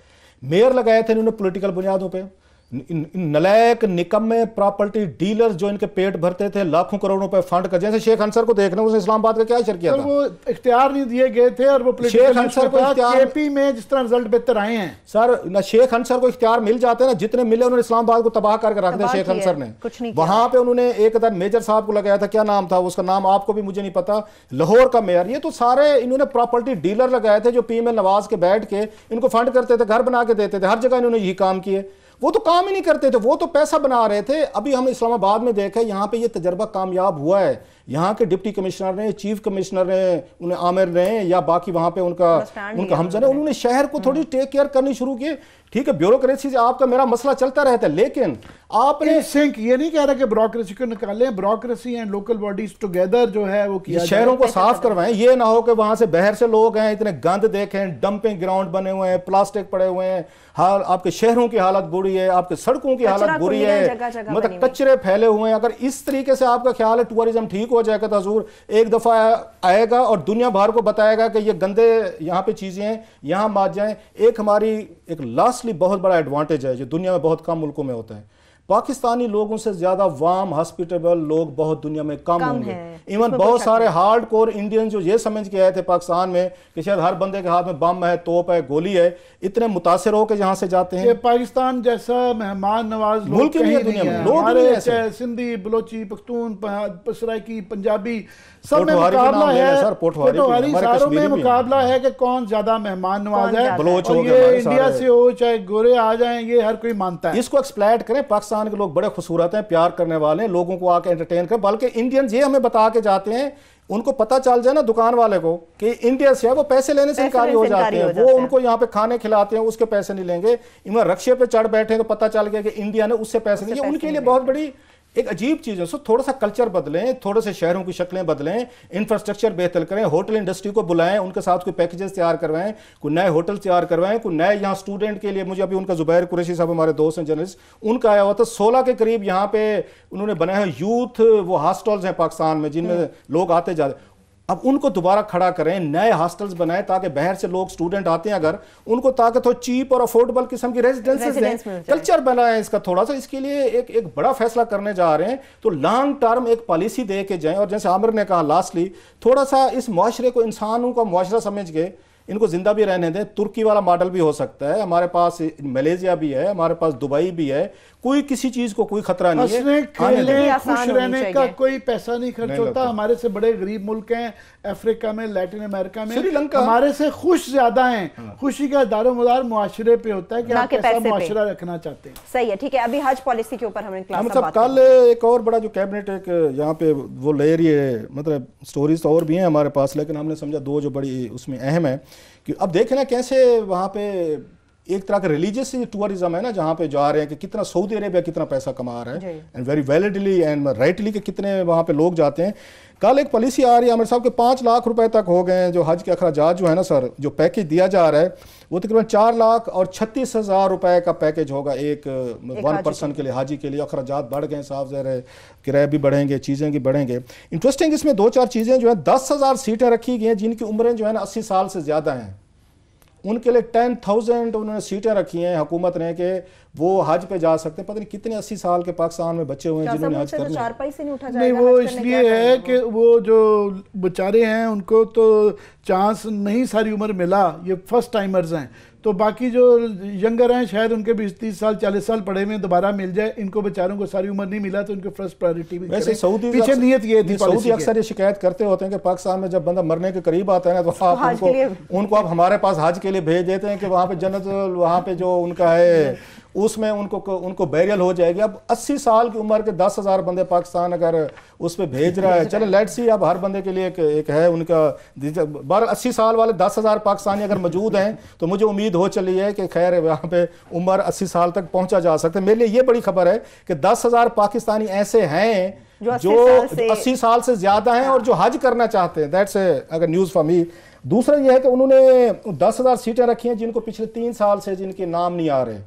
मेयर लगाए थे इन्होंने पॉलिटिकल बुनियादों पे, नलायक निकम्मे प्रॉपर्टी डीलर्स जो इनके पेट भरते थे लाखों करोड़ों पे फंड का। जैसे शेख अंसर को देखना, उसने इस्लामाबाद का क्या इशर किया था, वो इख्तियार नहीं दिए गए थे और वो शेख अंसर को केपी में जिस तरह रिजल्ट बेहतर आए हैं सर, ना शेख अंसर को इख्तियार मिल जाते ना, जितने मिले उन्होंने इस्लामाबाद को तबाह करके रख दिया शेख अंसर ने। वहां पे उन्होंने एक मेजर साहब को लगाया था, क्या नाम था उसका, नाम आपको भी मुझे नहीं पता, लाहौर का मेयर। ये तो सारे इन्होंने प्रॉपर्टी डीलर लगाए थे जो पीएम नवाज के बैठ के इनको फंड करते थे, घर बना के देते थे, हर जगह इन्होंने यही काम किए। वो तो काम ही नहीं करते थे, वो तो पैसा बना रहे थे। अभी हमने इस्लामाबाद में देखा, यहाँ पे ये तजर्बा कामयाब हुआ है। यहाँ के डिप्टी कमिश्नर ने, चीफ कमिश्नर ने, उन्हें आमिर ने या बाकी वहाँ पे उनका हमजा ने, उन्होंने शहर को थोड़ी टेक केयर करनी शुरू की। ठीक है, ब्यूरोक्रेसी से आपका मेरा मसला चलता रहता है, लेकिन आपने सिंक ये नहीं कह रहा कि ब्यूरोक्रेसी को निकालें, bureaucracy and local bodies together जो है वो किया, शहरों को साफ करवाएं। ये ना हो कि वहां से बाहर से लोग हैं, इतने गंद देखें, डंपिंग ग्राउंड बने हुए हैं, प्लास्टिक पड़े हुए हैं, हाल आपके शहरों की हालत बुरी है, आपके सड़कों की हालत बुरी है, मतलब कचरे फैले हुए हैं। अगर इस तरीके से आपका ख्याल है टूरिज्म ठीक हो जाएगा तो हजूर एक दफा आएगा और दुनिया भर को बताएगा कि ये गंदे यहाँ पे चीजें हैं, यहाँ मत जाएं। एक हमारी एक लास्टली बहुत बड़ा एडवांटेज है जो दुनिया में बहुत कम मुल्कों में होता है, पाकिस्तानी लोगों से ज्यादा वार्म हॉस्पिटेबल लोग बहुत दुनिया में कम होंगे। इवन बहुत सारे हार्ड कोर इंडियन जो ये समझ के आए थे पाकिस्तान में कि शायद हर बंदे के हाथ में बम है, तोप है, गोली है, इतने मुतासिर होकर यहाँ से जाते हैं। पाकिस्तान जैसा मेहमान नवाज मुल्क ही नहीं है दुनिया में, लोग नहीं है। सिंधी, बलोची, पख्तून, सराइकी, पंजाबी, सब में मुकाबला है। पोटवारी सारों में मुकाबला है कि कौन ज्यादा मेहमान नवाज है। बलोच हो गए, इंडिया से हो चाहे गोरे आ जाएं, ये हर कोई मानता है। इसको एक्सप्लॉइट करें। पाकिस्तान के लोग बड़े खूबसूरत हैं, प्यार करने वाले हैं, लोगों को आके एंटरटेन करें। बल्कि इंडियंस ये हमें बता के जाते हैं, उनको पता चल जाए ना दुकान वाले को कि इंडिया से है, वो पैसे लेने से इनकारी हो जाते हैं। वो उनको यहाँ पे खाने खिलाते हैं, उसके पैसे नहीं लेंगे। इवन रक्शे पे चढ़ बैठे तो पता चल गया कि इंडिया ने उससे पैसे लिए। उनके लिए बहुत बड़ी एक अजीब चीज है। सो थोड़ा सा कल्चर बदलें, थोड़े से शहरों की शक्लें बदलें, इंफ्रास्ट्रक्चर बेहतर करें, होटल इंडस्ट्री को बुलाएं, उनके साथ कोई पैकेजेस तैयार करवाएं, कोई नए होटल तैयार करवाएं, कोई नए यहाँ स्टूडेंट के लिए। मुझे अभी उनका जुबैर कुरैशी साहब हमारे दोस्त हैं जर्नलिस्ट, उनका आया हुआ था 16 के करीब यहाँ पे उन्होंने बनाए हैं यूथ वो हॉस्टल्स हैं पाकिस्तान में जिनमें लोग आते जाते। अब उनको दोबारा खड़ा करें, नए हॉस्टल्स बनाएं ताकि बाहर से लोग स्टूडेंट आते हैं अगर उनको ताकि थोड़ा चीप और अफोर्डेबल किस्म की रेजिडेंसेस दें, कल्चर बनाएं इसका थोड़ा सा। इसके लिए एक बड़ा फैसला करने जा रहे हैं, तो लॉन्ग टर्म एक पॉलिसी दे के जाएं। और जैसे आमिर ने कहा लास्टली, थोड़ा सा इस मुआशरे को इंसानों का मुआशरा समझ के इनको जिंदा भी रहने दें। तुर्की वाला मॉडल भी हो सकता है, हमारे पास मलेशिया भी है, हमारे पास दुबई भी है, कोई किसी चीज को कोई खतरा नहीं है। खुश रहने का कोई पैसा नहीं खर्च होता। हमारे से बड़े गरीब मुल्क हैं अफ्रीका में, लैटिन अमेरिका में, श्रीलंका, हमारे से खुश ज्यादा हैं। खुशी का दारोमदार मुआशरे पे होता है कि आप कैसा मुआशरा रखना चाहते हैं। सही है, ठीक है। अभी हज पॉलिसी के ऊपर हमने कल एक और बड़ा जो कैबिनेट एक यहाँ पे वो ले रही है, मतलब स्टोरीज तो और भी हैं हमारे पास, लेकिन हमने समझा दो जो बड़ी उसमें अहम है कि अब देखें ना कैसे वहाँ पे एक तरह का रिलीजियस टूरिज्म है ना, जहाँ पे जा रहे हैं कि कितना सऊदी अरेबिया कितना पैसा कमा रहा है and very validly and rightly कि कितने वहाँ पे लोग जाते हैं। कल एक पॉलिसी आ रही है आमिर साहब के 5 लाख रुपए तक हो गए हैं जो हज के अखराजात जो है ना सर, जो पैकेज दिया जा रहा है वो तकरीबन 4,36,000 रुपए का पैकेज होगा एक वन पर्सन के लिए, हाजी के लिए। अखराजात बढ़ गए, साफ ज़ाहिर है किराए भी बढ़ेंगे, चीज़ें भी बढ़ेंगे। इंटरेस्टिंग इसमें 2-4 चीज़ें जो है 10,000 सीटें रखी गई हैं जिनकी उम्रें जो है ना 80 साल से ज़्यादा हैं, उनके लिए 10,000 उन्होंने सीटें रखी हैं हुकूमत ने कि वो हज पे जा सकते हैं। पता नहीं कितने 80 साल के पाकिस्तान में बच्चे हुए हैं जिन्होंने हज करना है। नहीं, वो इसलिए है कि वो जो बेचारे हैं उनको तो चांस नहीं सारी उम्र मिला, ये फर्स्ट टाइमर्स हैं। तो बाकी जो यंगर हैं शायद उनके 20-30 साल 40 साल पढ़े में दोबारा मिल जाए। इनको बेचारों को सारी उम्र नहीं मिला तो उनको फर्स्ट प्रायोरिटी भी। वैसे सऊदी पीछे नियत ये थी, सऊदी अक्सर ये शिकायत करते होते हैं कि पाकिस्तान में जब बंदा मरने के करीब आता है ना तो आप उनको आप हमारे पास हज के लिए भेज देते हैं कि वहाँ पे जन्नत, वहाँ पे जो उनका है उसमें उनको बैरियल हो जाएगी। अब 80 साल की उम्र के 10,000 बंदे पाकिस्तान अगर उस पर भेज रहा है, चलो लेट्स सी, अब हर बंदे के लिए एक है उनका 80 साल वाले 10,000 पाकिस्तानी अगर मौजूद हैं तो मुझे उम्मीद हो चली है कि खैर वहाँ पे उम्र 80 साल तक पहुँचा जा सकता है। मेरे लिए ये बड़ी खबर है कि 10,000 पाकिस्तानी ऐसे हैं जो 80 साल से ज्यादा हैं और जो हज करना चाहते हैं। दैट्स अगर न्यूज़ फॉर मी। दूसरा यह है कि उन्होंने 10,000 सीटें रखी हैं जिनको पिछले 3 साल से जिनके नाम नहीं आ रहे,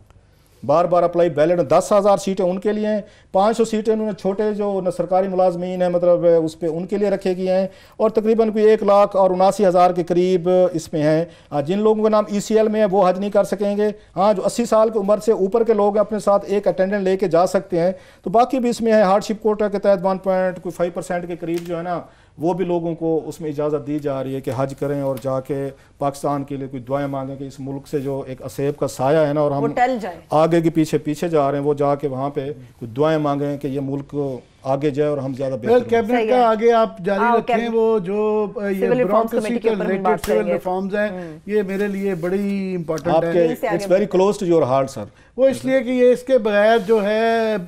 बार बार अप्लाई बैलेट, 10,000 सीटें उनके लिए हैं। 500 सीटें उन्होंने छोटे जो सरकारी मुलाजमीन है मतलब उस पर उनके लिए रखे गए हैं। और तकरीबन कोई 1,79,000 के करीब इसमें हैं। जिन लोगों का नाम ECL में है वो हज नहीं कर सकेंगे। हाँ, जो 80 साल की उम्र से ऊपर के लोग अपने साथ एक अटेंडेंट लेके जा सकते हैं। तो बाकी भी इसमें है हार्डशिप कोटा के तहत 1.5% के करीब जो है ना वो भी लोगों को उसमें इजाज़त दी जा रही है कि हज करें और जाके पाकिस्तान के लिए कोई दुआएं मांगें कि इस मुल्क से जो एक असेब का साया है ना और हम आगे के पीछे जा रहे हैं, वो जाके वहाँ पे कुछ दुआएं मांगें कि ये मुल्क आगे जाए और हम ज्यादा बेहतर। कैबिनेट का आगे आप जारी रखें, वो जो ये ब्यूरोक्रेसी के रिलेटेड सिविल रिफॉर्म्स हैं, ये मेरे लिए बड़ी इंपॉर्टेंट है। It's very close to your heart sir. वो इसलिए कि ये इसके बगैर जो है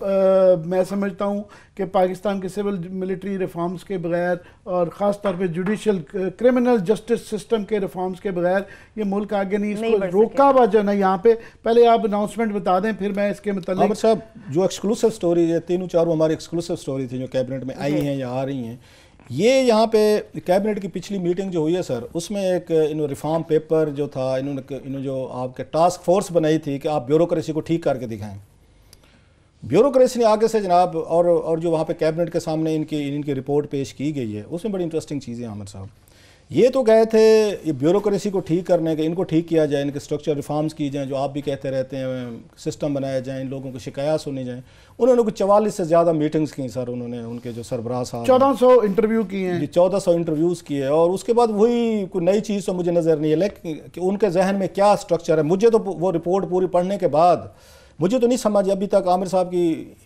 मैं समझता हूँ कि पाकिस्तान के सिविल मिलिट्री रिफॉर्म्स के बगैर और ख़ास तौर पे जुडिशल क्रिमिनल जस्टिस सिस्टम के रिफॉर्म्स के बगैर ये मुल्क आगे नहीं। इसको रोका हुआ जो है यहाँ पे, पहले आप अनाउंसमेंट बता दें फिर मैं इसके मतलब साहब जो एक्सक्लूसिव स्टोरी है 3-4 हमारी एक्सक्लूसिव स्टोरी थी जो कैबिनेट में आई हैं या आ रही हैं। ये यहाँ पे कैबिनेट की पिछली मीटिंग जो हुई है सर, उसमें एक इन्होंने रिफॉर्म पेपर जो था इन्होंने जो आपके टास्क फोर्स बनाई थी कि आप ब्यूरोक्रेसी को ठीक करके दिखाएं। ब्यूरोक्रेसी ने आगे से जनाब और जो वहाँ पे कैबिनेट के सामने इनकी रिपोर्ट पेश की गई है उसमें बड़ी इंटरेस्टिंग चीज़ें आमिर साहब ये तो गए थे ये ब्यूरोक्रेसी को ठीक करने के, इनको ठीक किया जाए, इनके स्ट्रक्चर रिफॉर्म्स की जाएँ, जो आप भी कहते रहते हैं, सिस्टम बनाया जाए, इन लोगों की शिकायत सुनी जाए। उन्होंने कुछ 44 से ज़्यादा मीटिंग्स की सर, उन्होंने उनके जो सरबराह साहब 1400 इंटरव्यू किए हैं, 1400 इंटरव्यूज़ किए, और उसके बाद वही कोई नई चीज़ तो मुझे नज़र नहीं है, लेकिन कि उनके जहन में क्या स्ट्रक्चर है। मुझे तो वो रिपोर्ट पूरी पढ़ने के बाद मुझे तो नहीं समझ अभी तक आमिर साहब की,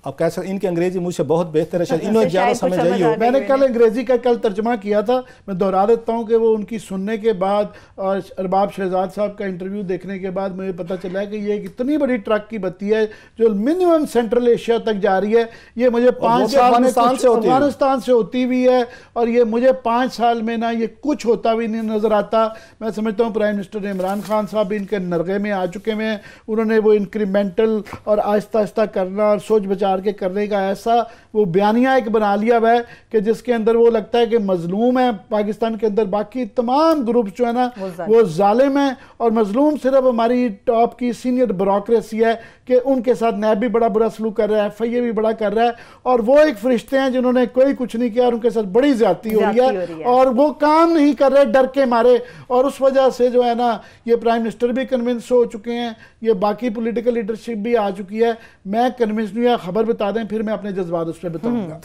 अब कैसे इनकी अंग्रेजी मुझसे बहुत बेहतर है, शायद इन्होंने ज़्यादा समझ आई हो। मैंने कल अंग्रेजी का कल तर्जमा किया था, मैं दोहरा देता हूँ कि वो उनकी सुनने के बाद और अरबाब शहजाद साहब का इंटरव्यू देखने के बाद मुझे पता चला कि ये एक इतनी बड़ी ट्रक की बत्ती है जो मिनिमम सेंट्रल एशिया तक जा रही है। ये मुझे 5 साल में अफगानिस्तान से होती हुई है, और ये मुझे 5 साल में ना ये कुछ होता भी नहीं नज़र आता। मैं समझता हूँ प्राइम मिनिस्टर इमरान खान साहब भी इनके नरगे में आ चुके हैं। उन्होंने वो इंक्रीमेंटल और आहिस्ता आहिस्ता करना और सोच बचा के करने का ऐसा वो बयानिया एक बना लिया हुआ है कि जिसके अंदर वो लगता है कि मजलूम है पाकिस्तान के अंदर, बाकी तमाम ग्रुप्स जो है ना वो जालिम है, और मजलूम सिर्फ हमारी टॉप की सीनियर ब्यूरोक्रेसी है कि उनके साथ नैब भी बड़ा बुरा सलूक कर रहा है, FIA भी बड़ा कर रहा है, और वो एक फरिश्ते हैं जिन्होंने कोई कुछ नहीं किया और उनके साथ बड़ी ज्यादती हो रही है और वो काम नहीं कर रहे डर के मारे। और उस वजह से जो है ना ये प्राइम मिनिस्टर भी कन्विंस हो चुके हैं, ये बाकी पॉलिटिकल लीडरशिप भी आ चुकी है। मैं कन्विंस नहीं, खबर बता दें फिर मैं अपने जज्बात उस पर बताऊंगा।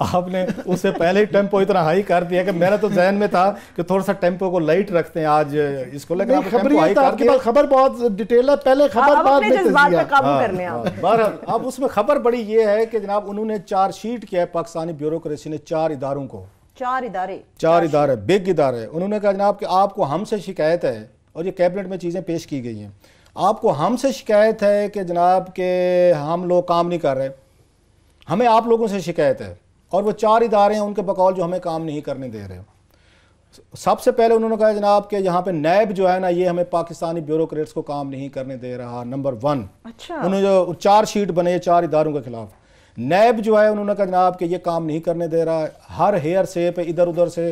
आपने उससे पहले ही टेम्पो इतना हाई कर दिया कि मेरा तो जहन में था कि थोड़ा सा टेम्पो को लाइट रखते हैं आज इसको, लेकिन आपके पास खबर बहुत डिटेल है, पहले खबर बाद में काबू कर लें आप। बहरहाल अब उसमें खबर बड़ी ये है कि जनाब उन्होंने चार्जशीट किया है पाकिस्तानी ब्यूरोक्रेसी ने 4 इदारों को, 4 इदारे बिग इदारे। उन्होंने कहा जनाब कि आपको हमसे शिकायत है, और ये कैबिनेट में चीज़ें पेश की गई हैं, आपको हमसे शिकायत है कि जनाब के हम लोग काम नहीं कर रहे, हमें आप लोगों से शिकायत है, और वो 4 इदारे हैं उनके बकौल जो हमें काम नहीं करने दे रहे। सबसे पहले उन्होंने कहा जनाब कि यहाँ पे नैब जो है ना ये हमें पाकिस्तानी ब्यूरोक्रेट्स को काम नहीं करने दे रहा, नंबर 1। अच्छा। उन्होंने जो चार्जशीट बने 4 इदारों के खिलाफ, नैब जो है उन्होंने कहा जनाब कि ये काम नहीं करने दे रहा, हर हेयर से पे इधर उधर से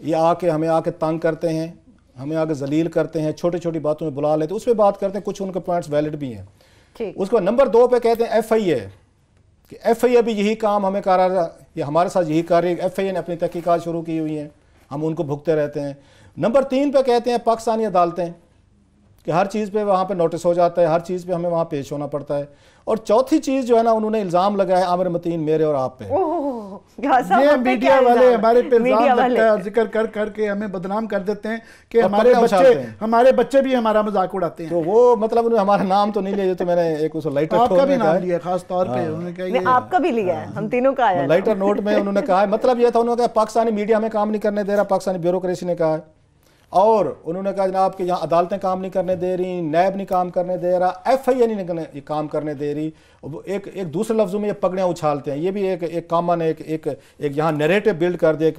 ये आके हमें आके तंग करते हैं, हमें आगे जलील करते हैं, छोटी छोटी बातों में बुला लेते हैं, उस पर बात करते हैं, कुछ उनके पॉइंट्स वैलिड भी हैं। उसके बाद नंबर 2 पे कहते हैं FIA कि FIA भी यही काम हमें कर रहा है, ये हमारे साथ यही कर रही है। FIA ने अपनी तहकीकात शुरू की हुई हैं, हम उनको भुगते रहते हैं। नंबर 3 पे कहते हैं पाकिस्तानी अदालतें कि हर चीज़ पे वहाँ पे नोटिस हो जाता है, हर चीज़ पे हमें वहाँ पेश होना पड़ता है। और चौथी चीज़ जो है ना उन्होंने इल्ज़ाम लगाया है आमिर मतीन मेरे और आप पे। ये मीडिया वाले हमारे पे इल्ज़ाम लगता है और जिक्र कर करके हमें बदनाम कर देते हैं कि हमारे बच्चे भी हमारा मजाक उड़ाते हैं। तो वो मतलब उन्होंने हमारा नाम तो नहीं लिया, तो मैंने एक उस लाइटर आपका भी नाम लिया खास तौर पे, उन्होंने कहा आपका भी लिया है, हम तीनों का आया लाइटर नोट में उन्होंने कहा। मतलब ये था, उन्होंने कहा पाकिस्तानी मीडिया हमें काम नहीं करने दे रहा, पाकिस्तानी ब्यूरोक्रेसी ने कहा है, और उन्होंने कहा जनाब कि यहाँ अदालतें काम नहीं करने दे रही, नैब नहीं काम करने दे रहा, FIA नहीं काम करने दे रही। एक दूसरे लफ्जों में ये पगड़ियाँ उछालते हैं, ये भी एक कॉमन एक यहाँ नैरेटिव बिल्ड कर दिया,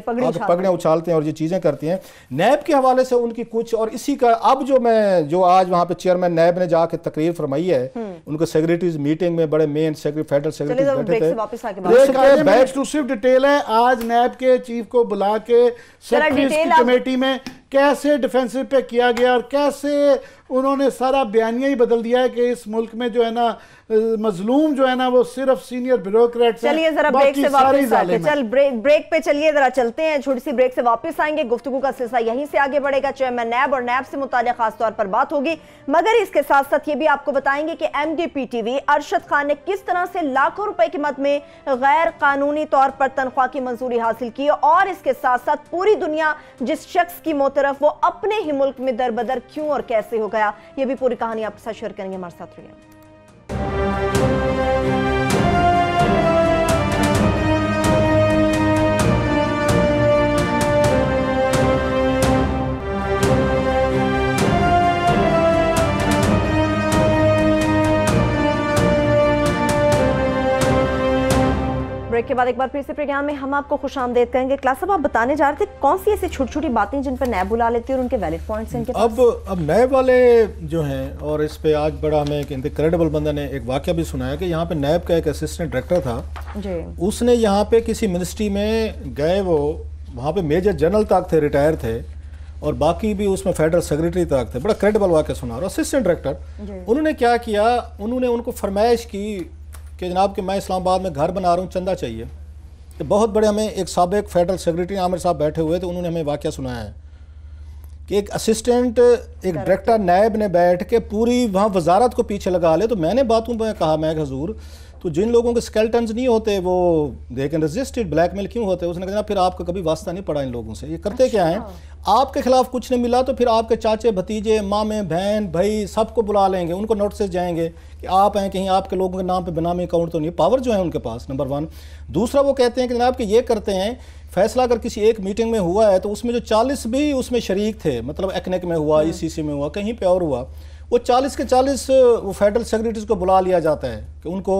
पगड़ियाँ उछालते हैं और ये चीज़ें करती हैं। नैब के हवाले से उनकी कुछ, और इसी का अब जो आज वहाँ पे चेयरमैन नैब ने जाके तकरीर फरमाई है, उनके सेक्रेटरीज मीटिंग में बड़े मेन फेडरल सेक्रेटरी बैठे थे। एक्सक्लूसिव डिटेल है, आज नैब के चीफ को बुला के कमेटी में कैसे डिफेंसिव पे किया गया और कैसे उन्होंने सारा बयानिया ही बदल दिया है कि इस मुल्क में जो है ना मजलूम जो है ना वो सिर्फ सीनियर ब्यूरोक्रेट्स हैं। चलिए जरा ब्रेक से वापस आते हैं, ब्रेक पे चलिए जरा चलते हैं, छोटी सी ब्रेक से वापस आएंगे, गुफ्तगू का सिलसिला यहीं से आगे बढ़ेगा। चेयरमैन नैब और नैब से मुताल्लिक खास तौर पर बात होगी, मगर इसके साथ साथ ये भी आपको बताएंगे कि MDPTV अरशद खान ने किस तरह से लाखों रुपए की मद में गैर कानूनी तौर पर तनख्वाह की मंजूरी हासिल की, और इसके साथ साथ पूरी दुनिया जिस शख्स की मोतरफ वो अपने ही मुल्क में दरबदर क्यों और कैसे हो गया, ये भी पूरी कहानी आपके साथ शेयर करेंगे। हमारे साथ रहिए। ब्रेक के बाद एक बार फिर से प्रोग्राम में हम आपको खुशामदीद करेंगे। क्लास साहब आप बताने जा रहे थे कौन सी ऐसी छोटी छोटी बातें जिन पर नैब बुला लेती है और उनके वैलिड पॉइंट्स हैं इनके पास? अब नैब वाले जो हैं, और इस पे आज बड़ा हमें एक इनक्रेडिबल बंदा ने एक वाकया भी सुनाया कि यहाँ पे नैब का एक असिस्टेंट डायरेक्टर था जी, उसने यहाँ पे किसी मिनिस्ट्री में गए, वो वहाँ पे मेजर जनरल तक थे, रिटायर थे, और बाकी भी उसमें फेडरल सेक्रेटरी तक थे। बड़ा क्रेडिबल वाकया सुना। और असिस्टेंट डायरेक्टर उन्होंने क्या किया, उन्होंने उनको फरमाइश की कि जनाब कि मैं इस्लामाबाद में घर बना रहा हूँ, चंदा चाहिए। कि बहुत बड़े, हमें एक साबिक फेडरल सेक्रेटरी आमिर साहब बैठे हुए थे, उन्होंने हमें वाक़या सुनाया है कि एक असिस्टेंट, एक डायरेक्टर नायब ने बैठ के पूरी वहाँ वजारत को पीछे लगा ले। तो मैंने बातों में कहा, मैं हजूर तो जिन लोगों के स्केल्टन्स नहीं होते वो they can resist it, blackmail क्यों होते? उसने कहा फिर आपका कभी वास्ता नहीं पड़ा इन लोगों से, ये करते क्या हैं? आपके खिलाफ कुछ नहीं मिला तो फिर आपके चाचे भतीजे मामे बहन भाई सबको बुला लेंगे, उनको नोटिस जाएंगे कि आप हैं, कहीं आपके लोगों के नाम पे बेनामी अकाउंट तो नहीं। पावर जो है उनके पास, नंबर 1। दूसरा, वो कहते हैं कि जनाब कि ये करते हैं, फैसला अगर किसी एक मीटिंग में हुआ है तो उसमें जो 40 भी उसमें शरीक थे, मतलब एकनेक में हुआ, ईसीसी में हुआ, कहीं पे और हुआ, वो 40 के 40 वो फेडरल सेक्रेटरीज को बुला लिया जाता है कि उनको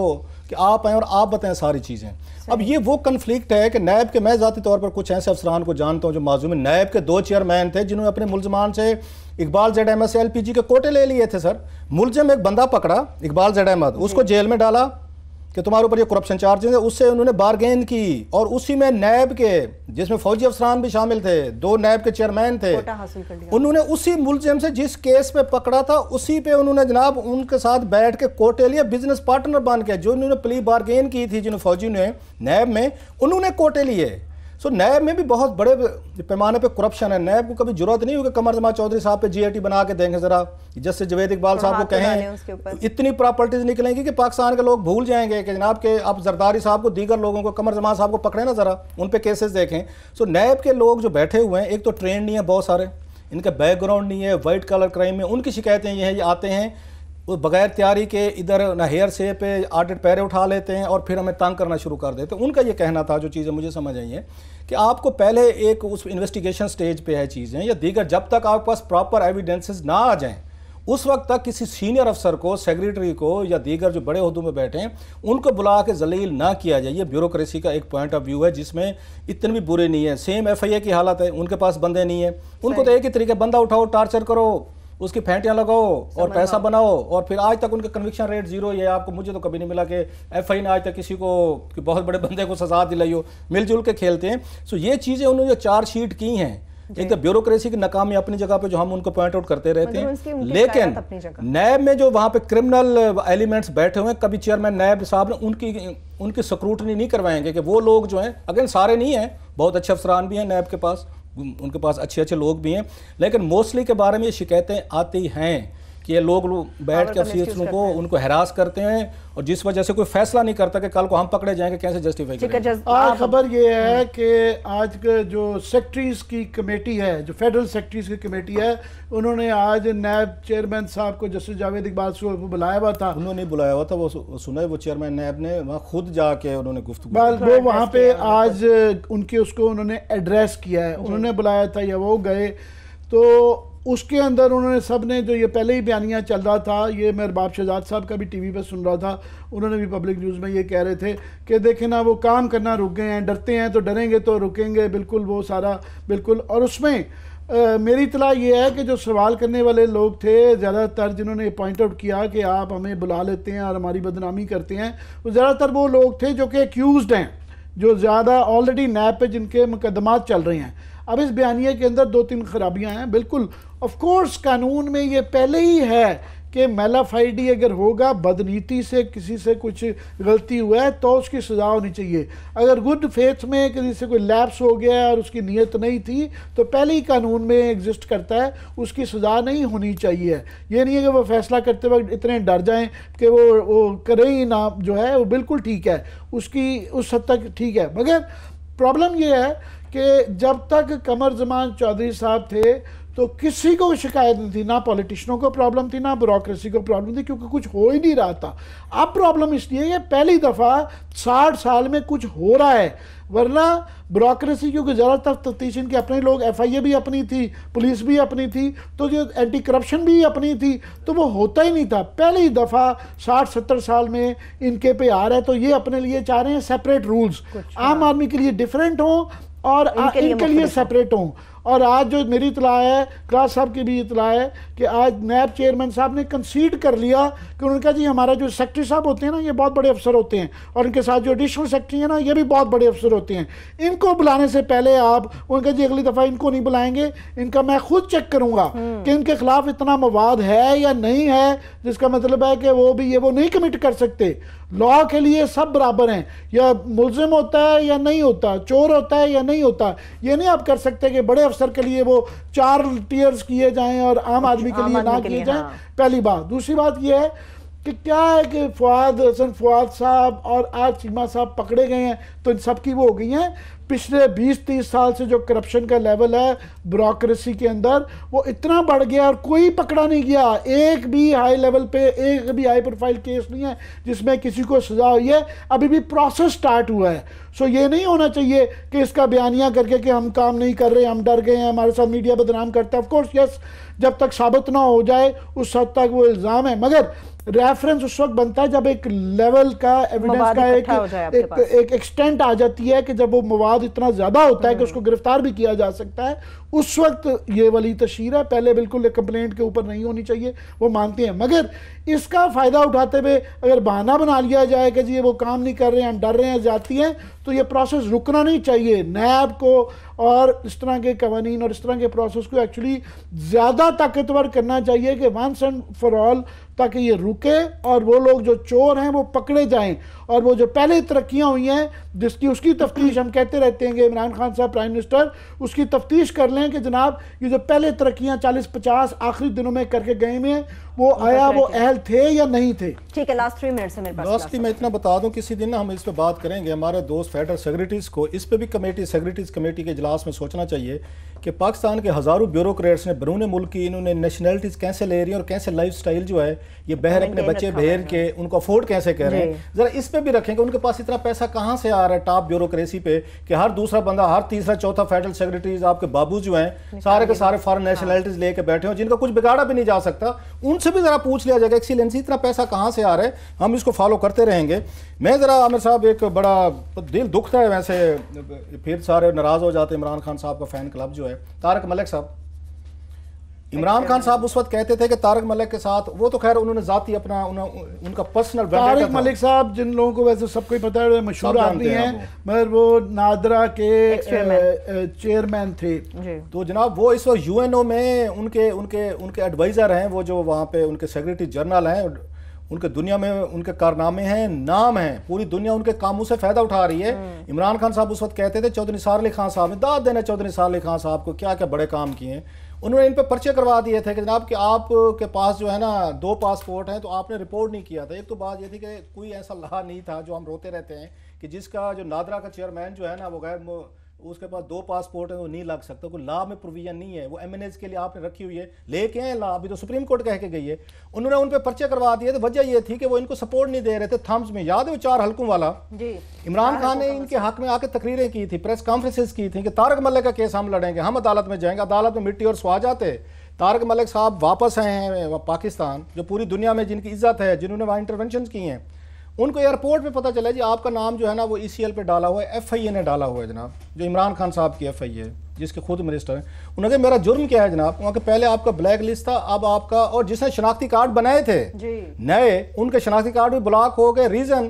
कि आप आएँ और आप बताएं सारी चीज़ें। अब ये वो कन्फ्लिक्ट है कि नायब के, मैं ज़ाती तौर पर कुछ ऐसे अफसरान को जानता हूँ जो माजूम है, नायब के 2 चेयरमैन थे जिन्होंने अपने मुलजमान से इकबाल जेड अहमद से LPG के कोटे ले लिए थे। सर, मुलजिम एक बंदा पकड़ा, इकबाल जेड अहमद, उसको जेल में डाला कि तुम्हारे ऊपर ये करप्शन चार्जेस है, उससे उन्होंने बारगेन की और उसी में नायब के, जिसमें फौजी अफसरान भी शामिल थे, 2 नायब के चेयरमैन थे, उन्होंने उसी मुलजिम से जिस केस पे पकड़ा था उसी पे उन्होंने जनाब उनके साथ बैठ के कोटे लिए, बिजनेस पार्टनर बन के, जो उन्होंने प्ली बारगेन की थी जिन्होंने फौजी ने नायब में, उन्होंने कोटे लिए। सो नायब में भी बहुत बड़े पैमाने पे करप्शन है। नायब को कभी जरूरत नहीं होगी कमर जमा चौधरी साहब पे GIT बना के देंगे, जरा जैसे जवेद इकबाल साहब को कहें, इतनी प्रॉपर्टीज निकलेंगी कि पाकिस्तान के लोग भूल जाएंगे कि जनाब के आप जरदारी साहब को, दीगर लोगों को, कमर जमा साहब को पकड़े ना, जरा उन पे केसेस देखें। सो नायब के लोग जो बैठे हुए हैं, एक तो ट्रेंड नहीं है, बहुत सारे इनका बैकग्राउंड नहीं है, वाइट कलर क्राइम में उनकी शिकायतें ये हैं, ये आते हैं वो बगैर तैयारी के इधर ना हेयर से पे आर्टेड पैरे उठा लेते हैं और फिर हमें तंग करना शुरू कर देते हैं। उनका ये कहना था, जो चीज़ें मुझे समझ आई हैं, कि आपको पहले एक उस इन्वेस्टिगेशन स्टेज पे है चीज़ें या दीगर, जब तक आपके पास प्रॉपर एविडेंसेस ना आ जाएं उस वक्त तक किसी सीनियर अफसर को, सेक्रेटरी को या दीगर जो बड़े ओहदों में बैठे हैं उनको बुला के जलील ना किया जाए। ये ब्यूरोक्रेसी का एक पॉइंट ऑफ व्यू है जिसमें इतनी भी बुरे नहीं है। सेम FIA की हालत है, उनके पास बंदे नहीं है, उनको तो एक ही तरीके, बंदा उठाओ, टार्चर करो, उसकी फेंटियाँ लगाओ और पैसा बनाओ, और फिर आज तक उनका कन्विक्शन रेट 0 है। आपको, मुझे तो कभी नहीं मिला कि FI ने आज तक किसी को, कि बहुत बड़े बंदे को सजा दिलाई हो। मिलजुल के खेलते हैं। सो ये चीज़ें उन्होंने जो चार्जशीट की हैं, एक तो ब्यूरोक्रेसी की नाकामी अपनी जगह पे जो हम उनको पॉइंट आउट करते रहते हैं, लेकिन नैब में जो वहाँ पे क्रिमिनल एलिमेंट्स बैठे हुए हैं, कभी चेयरमैन नैब साहब ने उनकी स्क्रूटनी नहीं करवाएंगे कि वो लोग जो हैं, अगेन सारे नहीं हैं, बहुत अच्छे अफसरान भी हैं नैब के पास, उनके पास अच्छे अच्छे लोग भी हैं, लेकिन मोस्टली के बारे में ये शिकायतें आती हैं कि ये लोग बैठ के अफसरों को उनको हरास करते हैं और जिस वजह से कोई फैसला नहीं करता कि कल को हम पकड़े जाएंगे, कैसे जस्टिफाई करेंगे। आज खबर ये है कि आज के जो सेक्रेटरीज की कमेटी है, जो फेडरल सेक्रेटरीज की कमेटी है, उन्होंने आज नैब चेयरमैन साहब को, जस्टिस जावेद इकबाल को बुलाया हुआ था। उन्होंने बुलाया हुआ था, वो सुना है, वो चेयरमैन नैब ने वहाँ खुद जाके उन्होंने गुफ्तगू, वो वहाँ पे आज उनके उसको उन्होंने एड्रेस किया है, उन्होंने बुलाया था या वो गए, तो उसके अंदर उन्होंने सब ने, जो ये पहले ही बयानिया चल रहा था, ये मैं अरबाब शहजाद साहब का भी TV पे सुन रहा था, उन्होंने भी पब्लिक न्यूज़ में ये कह रहे थे कि देखें ना, वो काम करना रुक गए हैं, डरते हैं तो डरेंगे तो रुकेंगे, बिल्कुल वो सारा बिल्कुल। और उसमें मेरी इतला ये है कि जो सवाल करने वाले लोग थे, ज़्यादातर जिन्होंने पॉइंट आउट किया कि आप हमें बुला लेते हैं और हमारी बदनामी करते हैं, वो ज़्यादातर वो लोग थे जो कि एक्यूज़ड हैं, जो ज़्यादा ऑलरेडी नैब पे जिनके मुकदमात चल रहे हैं। अब इस बयानिया के अंदर 2-3 खराबियां हैं। बिल्कुल ऑफ कोर्स कानून में ये पहले ही है कि मैलाफाइडी अगर होगा, बदनीति से किसी से कुछ गलती हुआ है तो उसकी सज़ा होनी चाहिए। अगर गुड फेथ में किसी से कोई लैप्स हो गया और उसकी नीयत नहीं थी तो पहले ही कानून में एग्जिस्ट करता है, उसकी सज़ा नहीं होनी चाहिए। ये नहीं है कि वो फैसला करते वक्त इतने डर जाएं कि वो करें ही ना, जो है वो बिल्कुल ठीक है, उसकी उस हद तक ठीक है। मगर प्रॉब्लम ये है कि जब तक कमर जमान चौधरी साहब थे तो किसी को शिकायत नहीं थी, ना पॉलिटिशियनों को प्रॉब्लम थी, ना ब्यूरोक्रेसी को प्रॉब्लम थी, क्योंकि कुछ हो ही नहीं रहा था। अब प्रॉब्लम इसलिए है पहली दफ़ा 60 साल में कुछ हो रहा है, वरना ब्यूरोक्रेसी, क्योंकि ज़्यादातर तफ्तीश इनके अपने लोग, FIA भी अपनी थी, पुलिस भी अपनी थी, तो जो एंटी करप्शन भी अपनी थी, तो वो होता ही नहीं था। पहली दफ़ा 60-70 साल में इनके पे आ रहा है, तो ये अपने लिए चाह रहे हैं सेपरेट रूल्स, आम आदमी के लिए डिफरेंट हों और इनके लिए सेपरेट हों। और आज जो मेरी इतला है, क्लास साहब की भी इतला है कि आज नैब चेयरमैन साहब ने कंसीड कर लिया कि उन्होंने कहा जी हमारा जो सेक्रेटरी साहब होते हैं ना, ये बहुत बड़े अफसर होते हैं, और इनके साथ जो एडिशनल सेक्रेटरी हैं ना, ये भी बहुत बड़े अफसर होते हैं, इनको बुलाने से पहले आप उनका जी अगली दफ़ा इनको नहीं बुलाएंगे, इनका मैं खुद चेक करूँगा कि इनके खिलाफ इतना मवाद है या नहीं है, जिसका मतलब है कि वो नहीं कमिट कर सकते। लॉ के लिए सब बराबर हैं, या मुल्जिम होता है या नहीं होता, चोर होता है या नहीं होता। ये नहीं आप कर सकते कि बड़े अफसर के लिए वो 4 टियर्स किए जाएं और आम आदमी के लिए ना किए जाएं। पहली बात। दूसरी बात ये है कि क्या है कि फवाद साहब और आज चीमा साहब पकड़े गए हैं तो इन सब की वो हो गई हैं। पिछले 20-30 साल से जो करप्शन का लेवल है ब्यूरोक्रेसी के अंदर वो इतना बढ़ गया और कोई पकड़ा नहीं गया। एक भी हाई लेवल पे एक भी हाई प्रोफाइल केस नहीं है जिसमें किसी को सजा हुई है। अभी भी प्रोसेस स्टार्ट हुआ है। सो ये नहीं होना चाहिए कि इसका बयानिया करके कि हम काम नहीं कर रहे, हम डर गए हैं, हमारे साथ मीडिया बदनाम करता है। ऑफ कोर्स यस, जब तक साबित ना हो जाए उस हद तक वो इल्ज़ाम है, मगर रेफरेंस उस वक्त बनता है जब एक लेवल का एविडेंस का एक एक्सटेंट आ जाती है कि जब वो मवाद इतना ज्यादा होता है कि उसको गिरफ्तार भी किया जा सकता है। उस वक्त ये वाली तशरीर है। पहले बिल्कुल एक कंप्लेंट के ऊपर नहीं होनी चाहिए, वो मानते हैं। मगर इसका फायदा उठाते हुए अगर बहाना बना लिया जाए कि जी ये वो काम नहीं कर रहे हैं, हम डर रहे हैं, जाती हैं, तो ये प्रोसेस रुकना नहीं चाहिए। नैब को और इस तरह के कवानीन और इस तरह के प्रोसेस को एक्चुअली ज़्यादा ताकतवर करना चाहिए कि वंस एंड फॉर ऑल, ताकि ये रुके और वो लोग जो चोर हैं वो पकड़े जाएं। और वो जो पहले तरक्कियां हुई हैं जिसकी उसकी तफ्तीश हम कहते रहते हैं कि इमरान खान साहब प्राइम मिनिस्टर उसकी तफ्तीश कर लें कि जनाब ये जो पहले तरक्कियां 40-50 आखिरी दिनों में करके गए में वो आया वो अहल थे या नहीं थे। ठीक है, लास्ट 3 मिनट से मेरे पास। लास्टली मैं इतना बता दूं, किसी दिन ना हम इस पे बात करेंगे। हमारे दोस्त फेडरल सेक्रेटरीज को इस पे भी सेक्रेटरीज कमेटी के इजलास में सोचना चाहिए कि पाकिस्तान के हज़ारों ब्यूरोक्रेट्स ने बैरून मुल्क की इन्होंने नेशनलिटीज़ कैसे ले रही हैं और कैसे लाइफ स्टाइल जो है ये बहर अपने बच्चे बहर के उनको अफोर्ड कैसे कर रहे हैं। ज़रा इस पे भी रखेंगे उनके पास इतना पैसा कहाँ से आ रहा है टॉप ब्यूरोक्रेसी पे कि हर दूसरा बंदा, हर तीसरा चौथा फेडरल सेक्रेटरीज आपके बाबू जो हैं सारे के सारे फॉरेन नेशनलिटीज लेके बैठे हो जिनका कुछ बिगाड़ा भी नहीं जा सकता। उनसे भी ज़रा पूछ लिया जाएगा एक्सीलेंसी इतना पैसा कहाँ से आ रहा है। हम इसको फॉलो करते रहेंगे। मैं ज़रा आमिर साहब एक बड़ा दिल दुखता है, वैसे फिर सारे नाराज़ हो जाते हैं इमरान खान साहब का फ़ैन क्लब जो है तारक मलिक साहब। इमरान खान साहब उस वक्त कहते थे कि तारक मलिक के साथ, वो तो खैर उन्होंने जाती अपना उनका पर्सनल तारक मलिक साहब जिन लोगों को वैसे सबको ही पता है मशहूर आदमी हैं, मगर वो नादरा के चेयरमैन थे। तो जनाब वो इस वक्त यूएनओ में उनके उनके उनके एडवाइज़र हैं, वो जो वहाँ पे उनके सेक्रेटरी जनरल हैं। उनके दुनिया में उनके कारनामे हैं, नाम हैं, पूरी दुनिया उनके कामों से फ़ायदा उठा रही है। इमरान खान साहब उस वक्त कहते थे चौधरी सार अली खान साहब ने दाद देना चौधरी सार अली खान साहब को क्या क्या बड़े काम किए हैं। उन्होंने इन पे पर्चे करवा दिए थे कि जनाब कि आपके पास जो है ना 2 पासपोर्ट हैं तो आपने रिपोर्ट नहीं किया था। एक तो बात ये थी कि कोई ऐसा लहा नहीं था जो हम रोते रहते हैं कि जिसका जो नादरा का चेयरमैन जो है ना वो गैर उसके पास 2 पासपोर्ट है वो नहीं लग सकता, कोई लॉ में प्रोविजन नहीं है। वो एमएनएस के लिए आपने रखी हुई है, लेके हैं लॉ, अभी तो सुप्रीम कोर्ट कह के गई है। उन्होंने उन पे पर्चे करवा दिए। तो वजह ये थी कि वो इनको सपोर्ट नहीं दे रहे थे। थम्स में याद है वो 4 हलकों वाला जी, इमरान खान ने इनके हक में आके तकरीरें की थी, प्रेस कॉन्फ्रेंसेस की थी कि तारक मलिक का केस हम लड़ेंगे, हम अदालत में जाएंगे। अदालत में मिट्टी और स्वाह जाते। तारक मलिक साहब वापस आए हैं पाकिस्तान, जो पूरी दुनिया में जिनकी इज्जत है, जिन्होंने वहाँ इंटरवेंशन की हैं, उनको एयरपोर्ट पे पता चला जी आपका नाम जो है ना वो ECL पे डाला हुआ है, FIA ने डाला हुआ है जनाब, जो इमरान खान साहब की FIA है जिसके खुद मिनिस्टर हैं। उन्होंने कहा मेरा जुर्म क्या है जनाब, वहाँ के पहले आपका ब्लैक लिस्ट था, अब आपका, और जिसने शनाख्ती कार्ड बनाए थे नए उनके शनाख्ती कार्ड भी ब्लॉक हो गए। रीज़न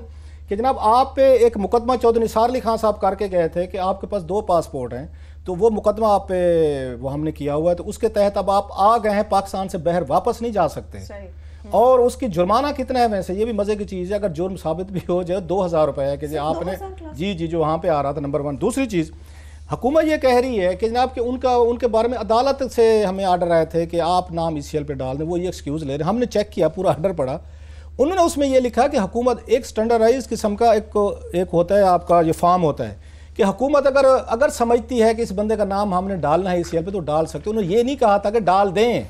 कि जनाब आप पे एक मुकदमा चौधरी निसार अली खान साहब करके गए थे कि आपके पास 2 पासपोर्ट हैं, तो वो मुकदमा आप पे वो हमने किया हुआ है, तो उसके तहत अब आप आ गए हैं पाकिस्तान से बाहर, वापस नहीं जा सकते। और उसकी जुर्माना कितना है वैसे, ये भी मजे की चीज़ है, अगर जुर्म साबित भी हो जाए 2000 रुपये है कि जी आपने जी जो वहाँ पे आ रहा था, नंबर 1। दूसरी चीज़ हुकूमत ये कह रही है कि जनाब कि उनके बारे में अदालत से हमें आर्डर आए थे कि आप नाम ECL पे डाल दें, वो ये एक्सक्यूज़ ले रहे हैं। हमने चेक किया, पूरा आर्डर पड़ा, उन्होंने उसमें ये लिखा कि हुकूमत एक स्टैंडर्डाइज किस्म का एक होता है आपका ये फॉर्म होता है कि हुकूमत अगर समझती है कि इस बंदे का नाम हमने डालना है ECL पे तो डाल सकते। उन्होंने ये नहीं कहा था कि डाल दें,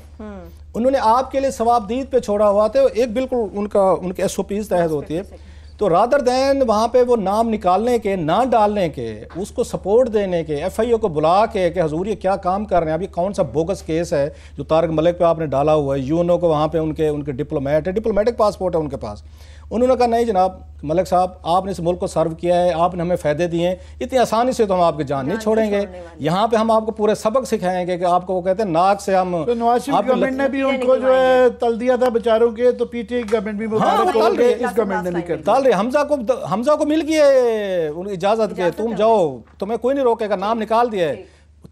उन्होंने आपके लिए सवाबदीद पे छोड़ा हुआ था, एक बिल्कुल उनके SOPs तहत होती है। तो रादर दैन वहाँ पे वो नाम निकालने के, ना डालने के, उसको सपोर्ट देने के, FIO को बुला के कि हजूर ये क्या काम कर रहे हैं, अभी कौन सा बोगस केस है जो तारक मलिक पे आपने डाला हुआ है। UNO को वहाँ पे उनके डिप्लोमेटिक पासपोर्ट है उनके पास। उन्होंने कहा नहीं जनाब मलिक साहब आपने इस मुल्क को सर्व किया है, आपने हमें फ़ायदे दिए हैं, इतनी आसानी से तो हम आपकी जान नहीं छोड़ेंगे। यहाँ पे हम आपको पूरे सबक सिखाएंगे कि आपको वो कहते हैं नाक से हम। तो नवाज शरीफ गवर्नमेंट ने भी उनको जो है तल दिया था बेचारों के, तो PTI गवर्नमेंट भी इस गवर्नमेंट ने नहीं कर तल रही। हमजा को मिल गई है इजाज़त के, तुम जाओ, तुम्हें कोई नहीं रोकेगा, नाम निकाल दिया है।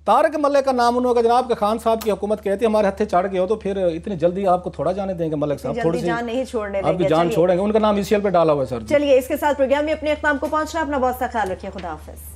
तारक मलिक का नाम उन्होंने जनाब के खान साहब की हुकूमत कहती है हमारे हत्थे चढ़ गए हो तो फिर इतनी जल्दी आपको थोड़ा जाने देंगे मलिक साहब, थोड़ी सी जान नहीं छोड़ने देंगे, अभी जान छोड़ेंगे। उनका नाम ईसीएल पे डाला हुआ है सर। चलिए इसके साथ प्रोग्राम में अपने इख्तिताम को पहुंचना, अपना बहुत सा ख्याल रखिए, खुदा हाफिज।